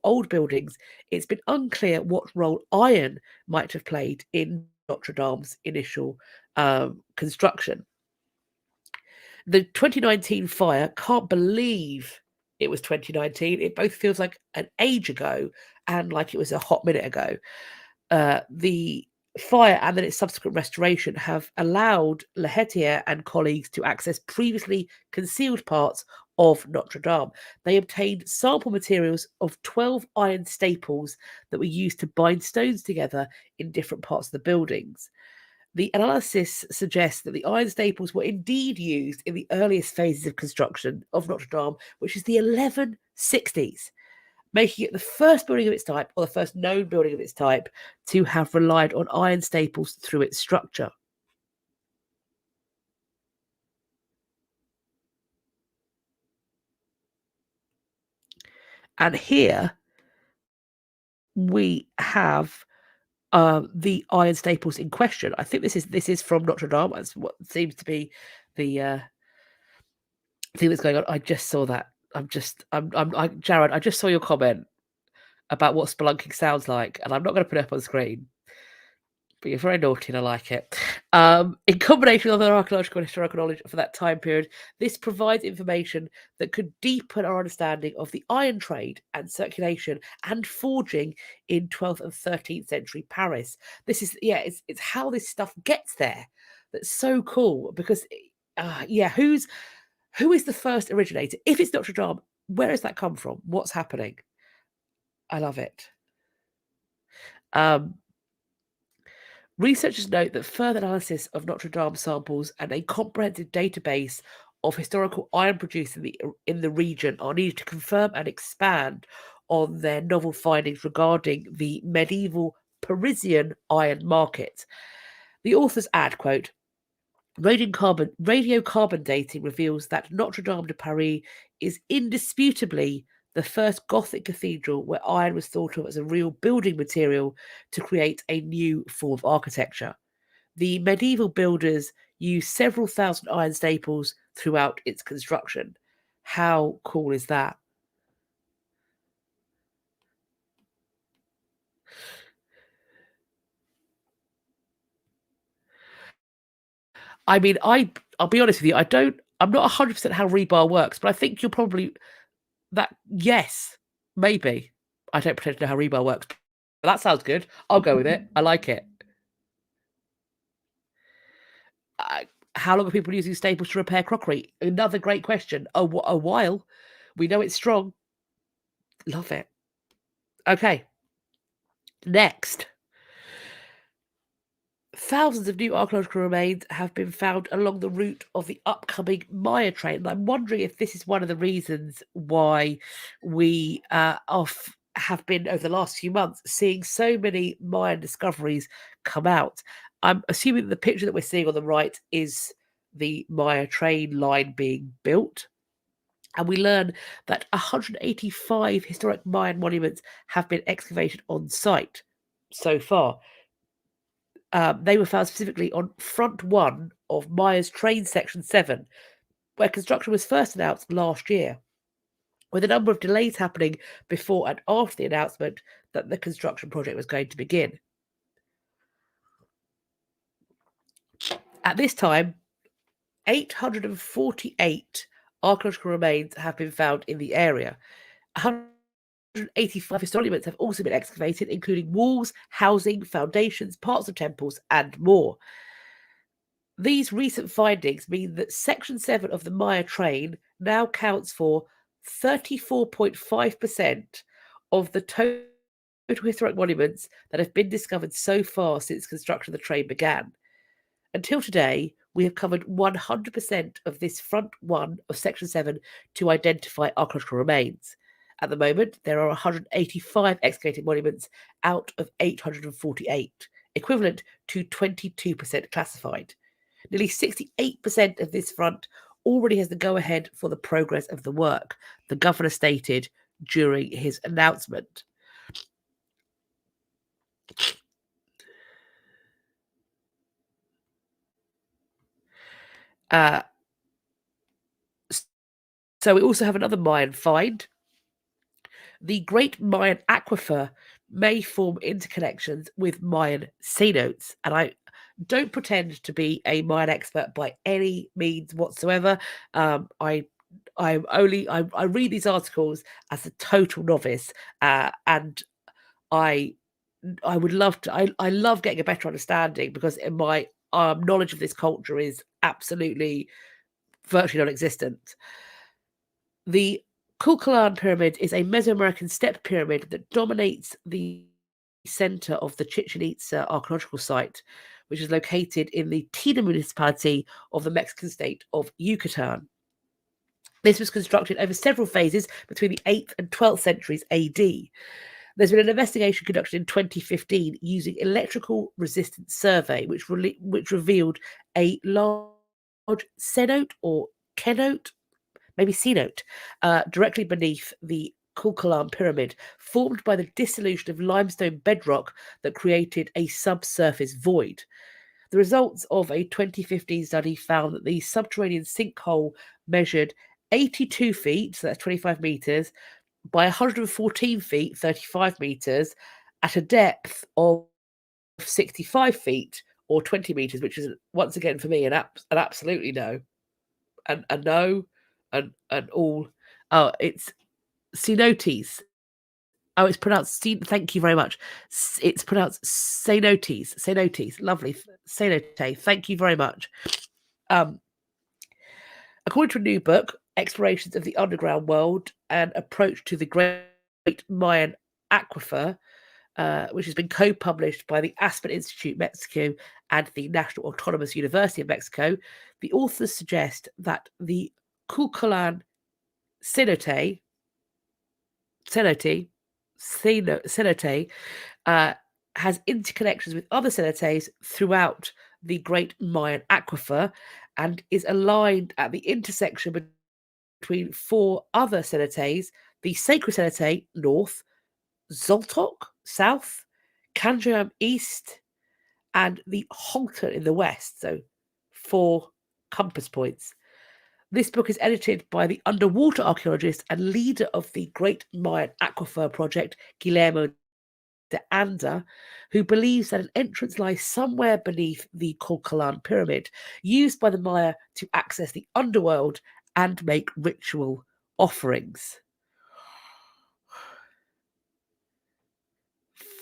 Speaker 1: old buildings, it's been unclear what role iron might have played in Notre Dame's initial construction. The 2019 fire, can't believe it was 2019. It both feels like an age ago and like it was a hot minute ago. The fire and then its subsequent restoration have allowed Lehetier and colleagues to access previously concealed parts of Notre Dame. They obtained sample materials of 12 iron staples that were used to bind stones together in different parts of the buildings. The analysis suggests that the iron staples were indeed used in the earliest phases of construction of Notre Dame, which is the 1160s, making it the first building of its type, or the first known building of its type, to have relied on iron staples through its structure. And here we have the iron staples in question. I think this is from Notre Dame. That's what seems to be the thing that's going on. I just saw that. Jared, I just saw your comment about what spelunking sounds like, and I'm not going to put it up on the screen. But you're very naughty and I like it. In combination with other archaeological and historical knowledge for that time period, this provides information that could deepen our understanding of the iron trade and circulation and forging in 12th and 13th century Paris. This is, it's how this stuff gets there that's so cool, because, who is the first originator? If it's Notre Dame, Where has that come from? What's happening? I love it. Um, Researchers note that further analysis of Notre Dame samples and a comprehensive database of historical iron produced in the region are needed to confirm and expand on their novel findings regarding the medieval Parisian iron market. The authors add, quote, radiocarbon dating reveals that Notre Dame de Paris is indisputably the first Gothic cathedral where iron was thought of as a real building material to create a new form of architecture. The medieval builders used several thousand iron staples throughout its construction. How cool is that? I mean, I'll be honest with you, I'm not 100% how rebar works, but I think you're probably yes, maybe. I don't pretend to know how rebar works, but that sounds good. I'll go with it. I like it. Uh, how long are people using staples to repair crockery? Another great question. A while. We know it's strong. Love it. Okay. Next. Thousands of new archaeological remains have been found along the route of the upcoming Maya train. And I'm wondering if this is one of the reasons why we have been, over the last few months, seeing so many Mayan discoveries come out. I'm assuming that the picture that we're seeing on the right is the Maya train line being built. And we learn that 185 historic Mayan monuments have been excavated on site so far. They were found specifically on front one of Maya's train section 7, where construction was first announced last year, with a number of delays happening before and after the announcement that the construction project was going to begin. At this time, 848 archaeological remains have been found in the area. 185 historic monuments have also been excavated, including walls, housing, foundations, parts of temples, and more. These recent findings mean that Section 7 of the Maya train now counts for 34.5% of the total historic monuments that have been discovered so far since construction of the train began. Until today, we have covered 100% of this front one of Section 7 to identify archaeological remains. At the moment, there are 185 excavated monuments out of 848, equivalent to 22% classified. Nearly 68% of this front already has the go-ahead for the progress of the work, the governor stated during his announcement. So we also have another Mayan find. The Great Mayan Aquifer may form interconnections with Mayan cenotes, and I don't pretend to be a Mayan expert by any means whatsoever. I read these articles as a total novice, and I would love to. I love getting a better understanding because my knowledge of this culture is absolutely virtually non-existent. The Kukulkan Pyramid is a Mesoamerican step pyramid that dominates the center of the Chichen Itza archaeological site, which is located in the Tina municipality of the Mexican state of Yucatan. This was constructed over several phases between the 8th and 12th centuries AD. There's been an investigation conducted in 2015 using electrical resistance survey, which revealed a large cenote or kenote, maybe cenote, directly beneath the Kukulkan pyramid, formed by the dissolution of limestone bedrock that created a subsurface void. The results of a 2015 study found that the subterranean sinkhole measured 82 feet, so that's 25 meters, by 114 feet, 35 meters, at a depth of 65 feet or 20 meters, which is once again for me an absolutely no, and a no, and all. Oh, it's cenotes. Oh, it's pronounced. Thank you very much. It's pronounced cenotes. Cenotes. Lovely. Cenote. Thank you very much. According to a new book, explorations of the underground world and approach to the Great Mayan Aquifer, which has been co-published by the Aspen Institute Mexico and the National Autonomous University of Mexico, the authors suggest that the Cuculan cenote, cenote has interconnections with other cenotes throughout the Great Mayan Aquifer and is aligned at the intersection between 4 other cenotes: the Sacred Cenote north, Zoltok south, Kanjam east, and the Halter in the west. So 4 compass points. This book is edited by the underwater archaeologist and leader of the Great Mayan Aquifer Project, Guillermo de Anda, who believes that an entrance lies somewhere beneath the Kulkalan pyramid, used by the Maya to access the underworld and make ritual offerings.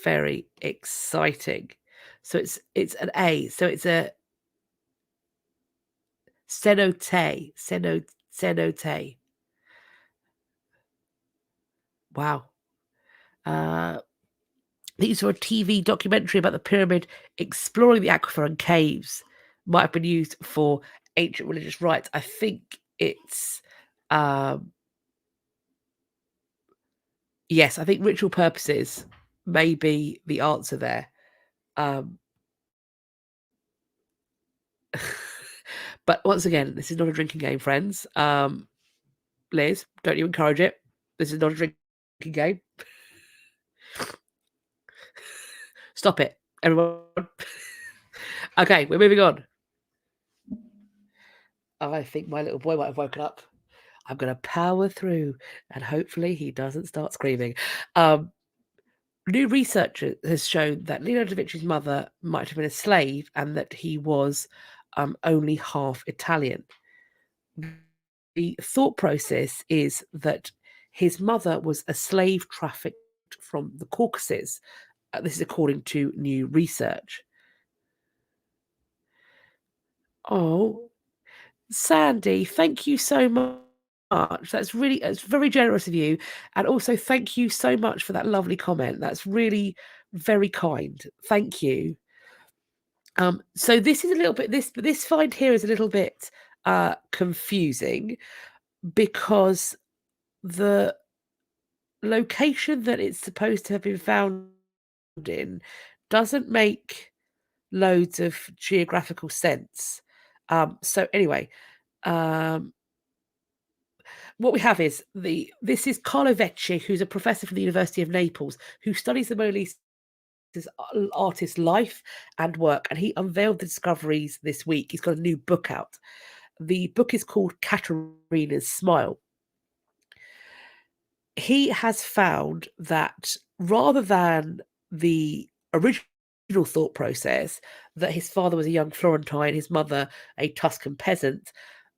Speaker 1: Very exciting. So it's an A. So it's a cenote. Cenote. Wow. These are a TV documentary about the pyramid exploring the aquifer and caves. Might have been used for ancient religious rites. I think it's yes, I think ritual purposes may be the answer there. But once again, this is not a drinking game, friends. Liz, don't you encourage it. This is not a drinking game. Stop it, everyone. Okay, we're moving on. I think my little boy might have woken up. I'm going to power through, and hopefully he doesn't start screaming. New research has shown that Leonardo da Vinci's mother might have been a slave and that he was only half Italian. The thought process is that his mother was a slave trafficked from the Caucasus. This is according to new research. Oh, Sandy, thank you so much. That's very generous of you. And also thank you so much for that lovely comment. That's really very kind. Thank you. So this is a little bit this find here is a little bit confusing because the location that it's supposed to have been found in doesn't make loads of geographical sense. So anyway, what we have is this is Carlo Vecchi, who's a professor from the University of Naples, who studies the Mona Lisa's artist's life and work, and he unveiled the discoveries this week. He's got a new book out. The book is called Caterina's Smile. He has found that rather than the original thought process that his father was a young Florentine, his mother a Tuscan peasant,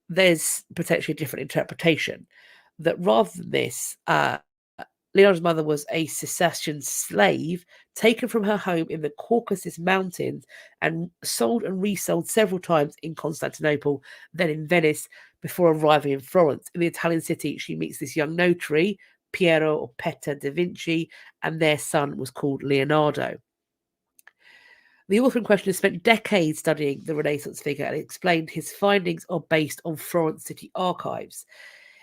Speaker 1: there's potentially a different interpretation. That rather than this, Leonardo's mother was a Circassian slave taken from her home in the Caucasus Mountains and sold and resold several times in Constantinople, then in Venice, before arriving in Florence. In the Italian city, she meets this young notary, Piero or Petta da Vinci, and their son was called Leonardo. The author in question has spent decades studying the Renaissance figure and explained his findings are based on Florence city archives.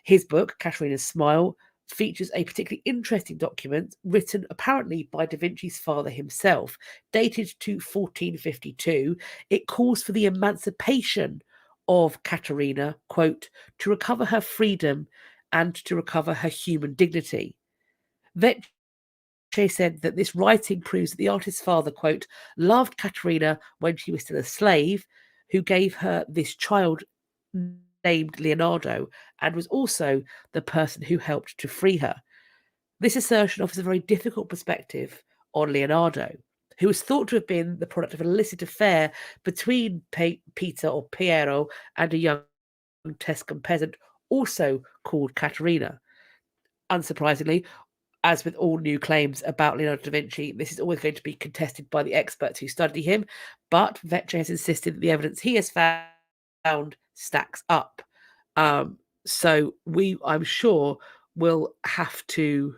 Speaker 1: His book, Caterina's Smile, features a particularly interesting document written apparently by Da Vinci's father himself, dated to 1452. It calls for the emancipation of Caterina, quote, to recover her freedom and to recover her human dignity. Vecchi said that this writing proves that the artist's father, quote, loved Caterina when she was still a slave, who gave her this child named Leonardo, and was also the person who helped to free her. This assertion offers a very difficult perspective on Leonardo, who was thought to have been the product of an illicit affair between Peter or Piero and a young Tuscan peasant, also called Caterina. Unsurprisingly, as with all new claims about Leonardo da Vinci, this is always going to be contested by the experts who study him, but Vecchi has insisted that the evidence he has found stacks up. So I'm sure, will have to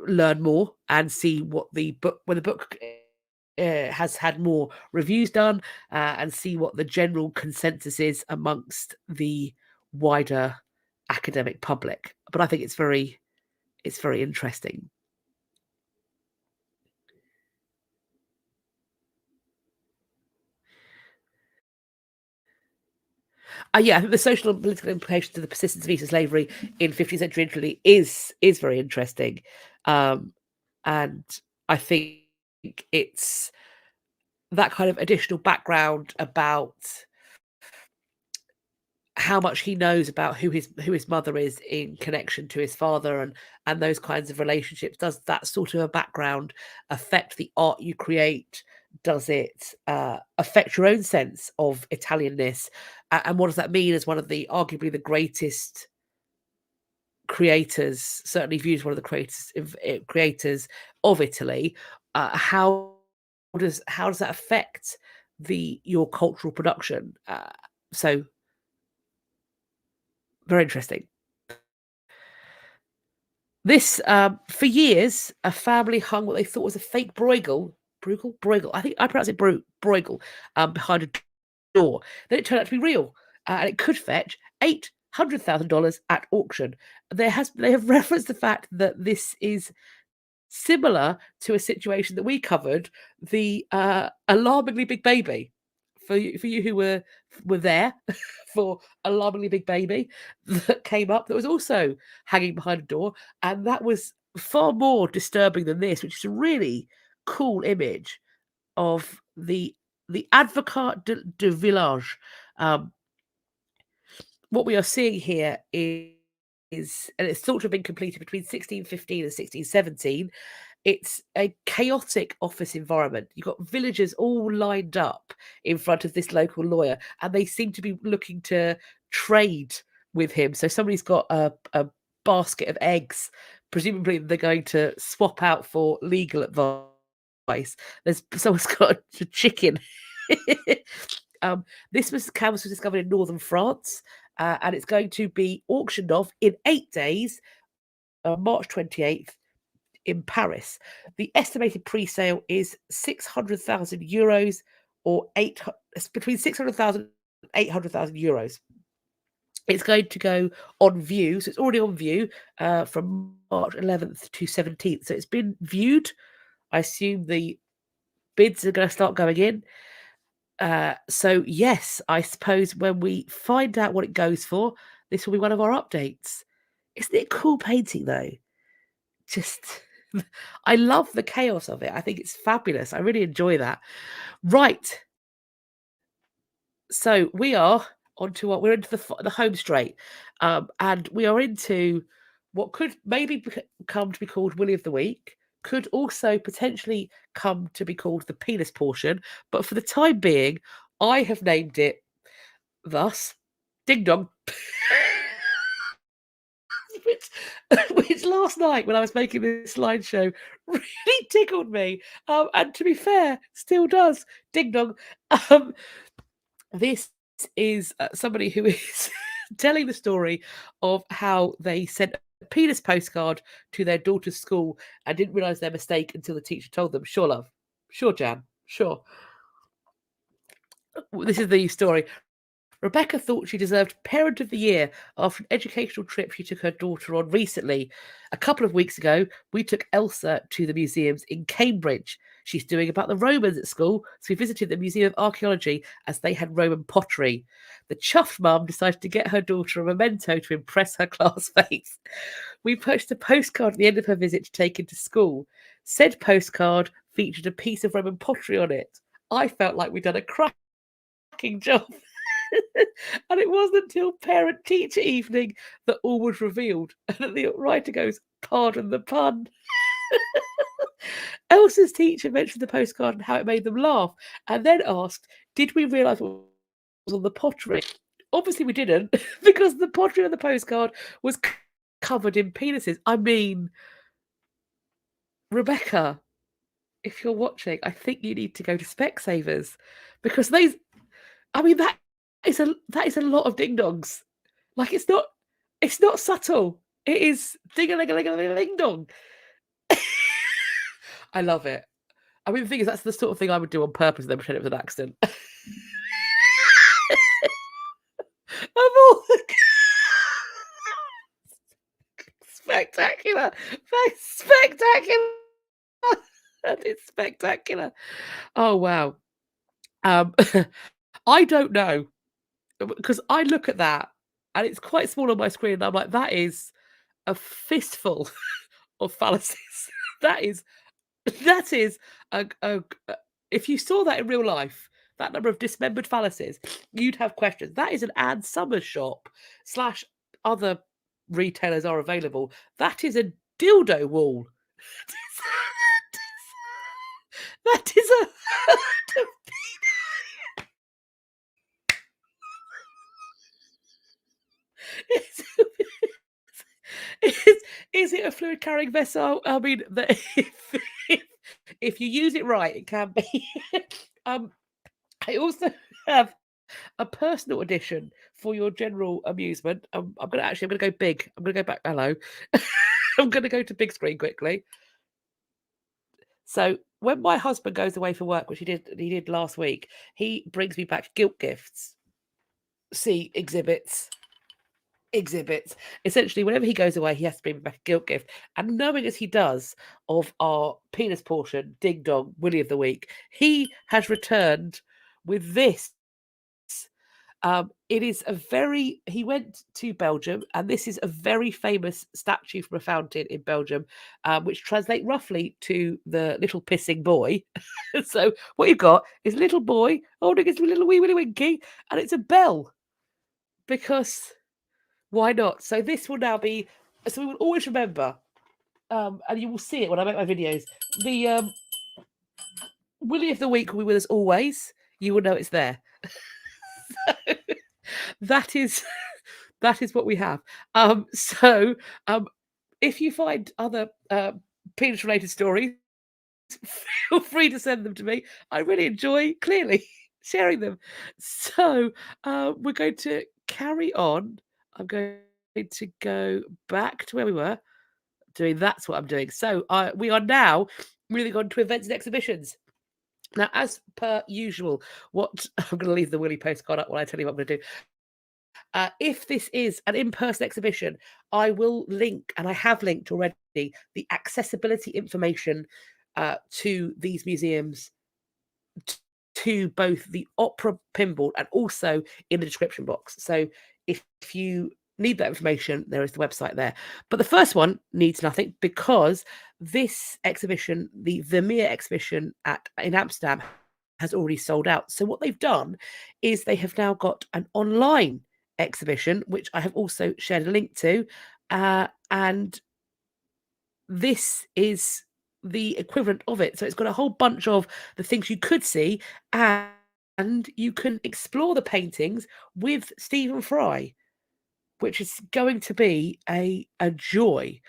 Speaker 1: learn more and see what the book when the book has had more reviews done, and see what the general consensus is amongst the wider academic public. But I think it's very interesting. Yeah, I think the social and political implications of the persistence of Eastern slavery in 15th century Italy is very interesting, um, and I think it's that kind of additional background about how much he knows about who his mother is in connection to his father, and those kinds of relationships. Does that sort of a background affect the art you create? Does it affect your own sense of Italianness? And what does that mean as one of the arguably the greatest creators, certainly viewed as one of the creators of Italy? How does that affect the your cultural production? So very interesting. This, for years, a family hung what they thought was a fake Bruegel? I think I pronounce it Bruegel, behind a door. Then it turned out to be real, and it could fetch $800,000 at auction. They have referenced the fact that this is similar to a situation that we covered, the alarmingly big baby. For you who were there for alarmingly big baby that came up that was also hanging behind a door, and that was far more disturbing than this, which is a really cool image of the advocate de village. Um, what we are seeing here is, and it's thought to have been completed between 1615 and 1617. It's a chaotic office environment. You've got villagers all lined up in front of this local lawyer, and they seem to be looking to trade with him. So somebody's got a basket of eggs. Presumably, they're going to swap out for legal advice. There's someone's got a chicken. This canvas was discovered in northern France, and it's going to be auctioned off in 8 days, March 28th, in Paris. The estimated pre-sale is 600,000 euros, or it's between 600,000 and 800,000 euros. It's going to go on view, so it's already on view from March 11th to 17th. So it's been viewed. I assume the bids are going to start going in. So yes, I suppose when we find out what it goes for, this will be one of our updates. Isn't it a cool painting though? Just I love the chaos of it. I think it's fabulous. I really enjoy that. Right. So we are onto what we're into the home straight. And we are into what could maybe come to be called Willie of the Week, could also potentially come to be called the penis portion, but for the time being, I have named it thus. Ding dong. which, which last night when I was making this slideshow really tickled me. And to be fair, still does. Ding dong. Um, this is somebody who is telling the story of how they sent a penis postcard to their daughter's school and didn't realize their mistake until the teacher told them. Sure, love. Sure, Jan. Sure. This is the story. Rebecca thought she deserved Parent of the Year after an educational trip she took her daughter on recently. A couple of weeks ago, we took Elsa to the museums in Cambridge. She's doing about the Romans at school, so we visited the Museum of Archaeology as they had Roman pottery. The chuffed mum decided to get her daughter a memento to impress her classmates. We purchased a postcard at the end of her visit to take into school. Said postcard featured a piece of Roman pottery on it. I felt like we'd done a cracking job. And it wasn't until parent teacher evening that all was revealed. And the writer goes, "Pardon the pun." Elsa's teacher mentioned the postcard and how it made them laugh, and then asked, "Did we realise what was on the pottery?" Obviously, we didn't, because the pottery on the postcard was covered in penises. I mean, Rebecca, if you're watching, I think you need to go to Specsavers, because I mean, that is a lot of ding dongs. Like it's not subtle. It is ding-a-ling-a-ling-a-ling-dong. I love it. I mean, the thing is, that's the sort of thing I would do on purpose and then pretend it was an accident. Of all the spectacular, spectacular. That is spectacular. Oh wow. I don't know, because I look at that and it's quite small on my screen, and I'm like, that is a fistful of fallacies. that is a if you saw that in real life, that number of dismembered fallacies, you'd have questions. That is an Ann Summers shop / other retailers are available. That is a dildo wall. That is a Is, is it a fluid carrying vessel? I mean, if, if you use it right, it can be. I also have a personal edition for your general amusement. I'm gonna go big. I'm gonna go back. Hello. I'm gonna go to big screen quickly. So when my husband goes away for work, which he did last week, he brings me back guilt gifts. See exhibits. Essentially, whenever he goes away, he has to bring me back a guilt gift. And knowing as he does of our penis portion, Ding Dong, Willie of the Week, he has returned with this. It is he went to Belgium, and this is a very famous statue from a fountain in Belgium, which translate roughly to the little pissing boy. So what you've got is a little boy holding his little wee Willy Winky, and it's a bell, because why not? So this will now be, so we will always remember, and you will see it when I make my videos, the Willie of the Week will be with us always. You will know it's there. So, that is what we have. So if you find other penis related stories, feel free to send them to me. I really enjoy clearly sharing them. So we're going to carry on. I'm going to go back to where we were doing. That's what I'm doing. So we are now moving on to events and exhibitions. Now, as per usual, what I'm going to leave the Willy postcard up while I tell you what I'm going to do. If this is an in-person exhibition, I will link, and I have linked already, the accessibility information to these museums, to both the opera pinboard and also in the description box. So if you need that information, there is the website there. But the first one needs nothing, because this exhibition, the Vermeer exhibition in Amsterdam, has already sold out. So what they've done is they have now got an online exhibition, which I have also shared a link to, and this is the equivalent of it. So it's got a whole bunch of the things you could see, and you can explore the paintings with Stephen Fry, which is going to be a joy.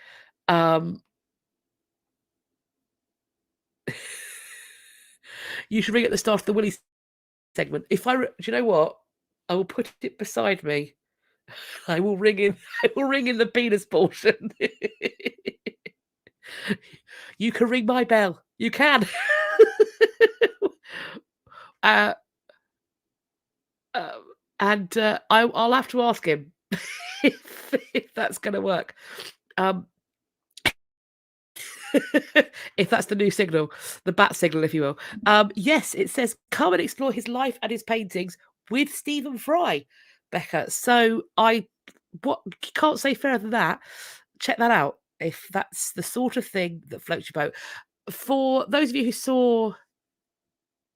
Speaker 1: You should ring at the start of the Willy segment. Do you know what? I will put it beside me. I will ring in the penis portion. You can ring my bell. You can. And I'll have to ask him if that's going to work. If that's the new signal, the bat signal, if you will. Yes, it says, come and explore his life and his paintings with Stephen Fry, Becca. So can't say fairer than that. Check that out if that's the sort of thing that floats your boat. For those of you who saw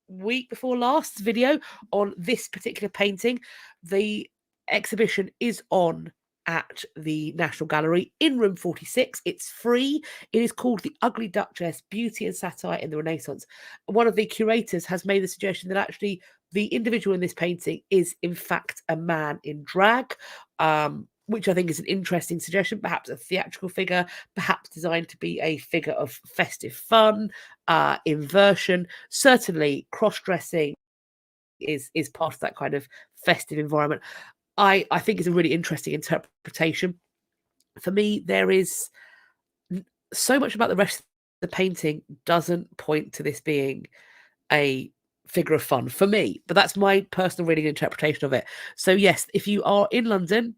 Speaker 1: week before last video on this particular painting, the exhibition is on at the National Gallery in room 46. It's free. It is called The Ugly Duchess, Beauty and Satire in the Renaissance. One of the curators has made the suggestion that actually the individual in this painting is in fact a man in drag, which I think is an interesting suggestion, perhaps a theatrical figure, perhaps designed to be a figure of festive fun, inversion. Certainly cross-dressing is part of that kind of festive environment. I think is a really interesting interpretation. For me, there is so much about the rest of the painting doesn't point to this being a figure of fun for me, but that's my personal reading and interpretation of it. So yes, if you are in London,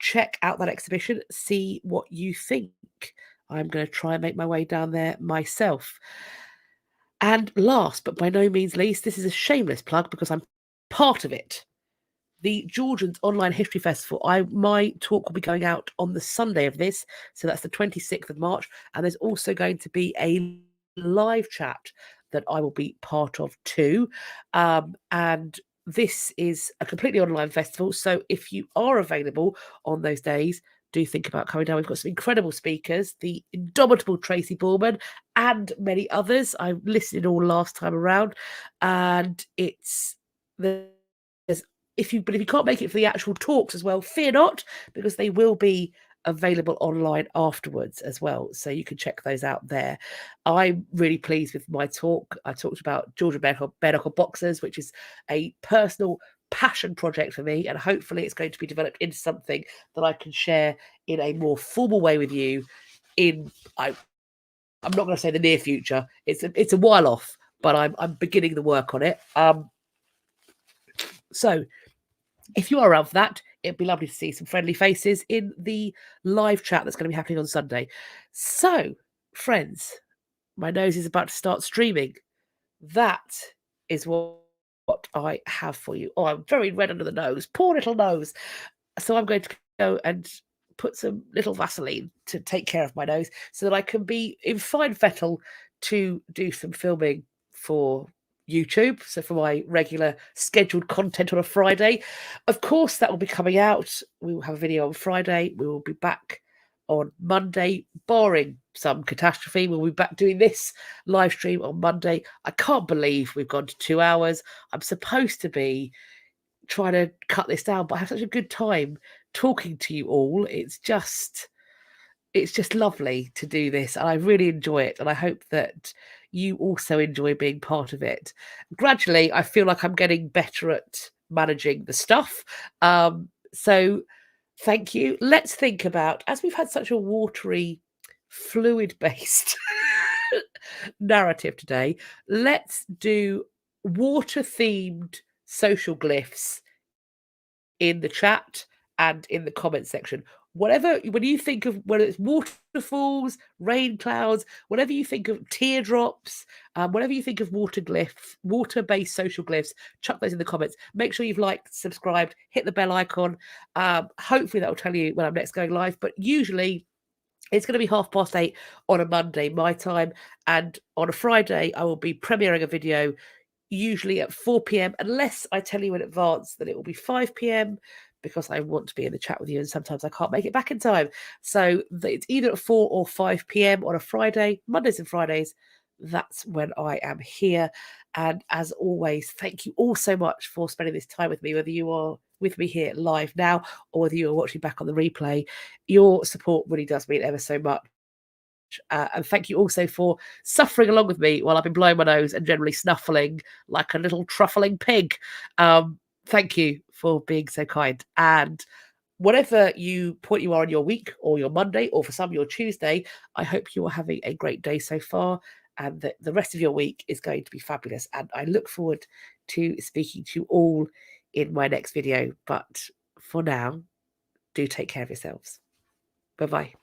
Speaker 1: check out that exhibition, see what you think. I'm going to try and make my way down there myself. And last but by no means least, this is a shameless plug because I'm part of it. The Georgians Online History Festival. My talk will be going out on the Sunday of this, so that's the 26th of March, and there's also going to be a live chat that I will be part of too. And this is a completely online festival, so if you are available on those days, do think about coming down. We've got some incredible speakers, the indomitable Tracy Borman and many others. I listed all last time around, and it's there's if you can't make it for the actual talks as well, fear not, because they will be available online afterwards as well. So you can check those out there. I'm really pleased with my talk. I talked about Georgian bare knuckle boxers, which is a personal passion project for me, and hopefully it's going to be developed into something that I can share in a more formal way with you in I'm not going to say the near future. It's a while off, but I'm beginning the work on it. So if you are up for that, it'd be lovely to see some friendly faces in the live chat that's going to be happening on Sunday. So, friends, my nose is about to start streaming. That is what I have for you. Oh, I'm very red under the nose. Poor little nose. So I'm going to go and put some little Vaseline to take care of my nose so that I can be in fine fettle to do some filming for YouTube. So for my regular scheduled content on a Friday. Of course, that will be coming out. We will have a video on Friday. We will be back on Monday, barring some catastrophe. We'll be back doing this live stream on Monday. I can't believe we've gone to 2 hours. I'm supposed to be trying to cut this down, but I have such a good time talking to you all. It's just lovely to do this, and I really enjoy it, and I hope that you also enjoy being part of it. Gradually, I feel like I'm getting better at managing the stuff. So thank you. Let's think about, as we've had such a watery, fluid-based narrative today, let's do water-themed social glyphs in the chat and in the comment section. Whatever, when you think of, whether it's waterfalls, rain clouds, whatever you think of, teardrops, whatever you think of water-based social glyphs, chuck those in the comments. Make sure you've liked, subscribed, hit the bell icon. Hopefully that will tell you when I'm next going live, but usually it's going to be 8:30 on a Monday, my time, and on a Friday I will be premiering a video usually at 4 p.m. unless I tell you in advance that it will be 5 p.m. because I want to be in the chat with you and sometimes I can't make it back in time. So it's either at 4 or 5 p.m. on a Friday, Mondays and Fridays. That's when I am here. And as always, thank you all so much for spending this time with me, whether you are with me here live now or whether you're watching back on the replay. Your support really does mean ever so much. And thank you also for suffering along with me while I've been blowing my nose and generally snuffling like a little truffling pig. Thank you for being so kind. And whatever point you are in your week or your Monday, or for some your Tuesday, I hope you are having a great day so far and that the rest of your week is going to be fabulous. And I look forward to speaking to you all in my next video. But for now, do take care of yourselves. Bye-bye.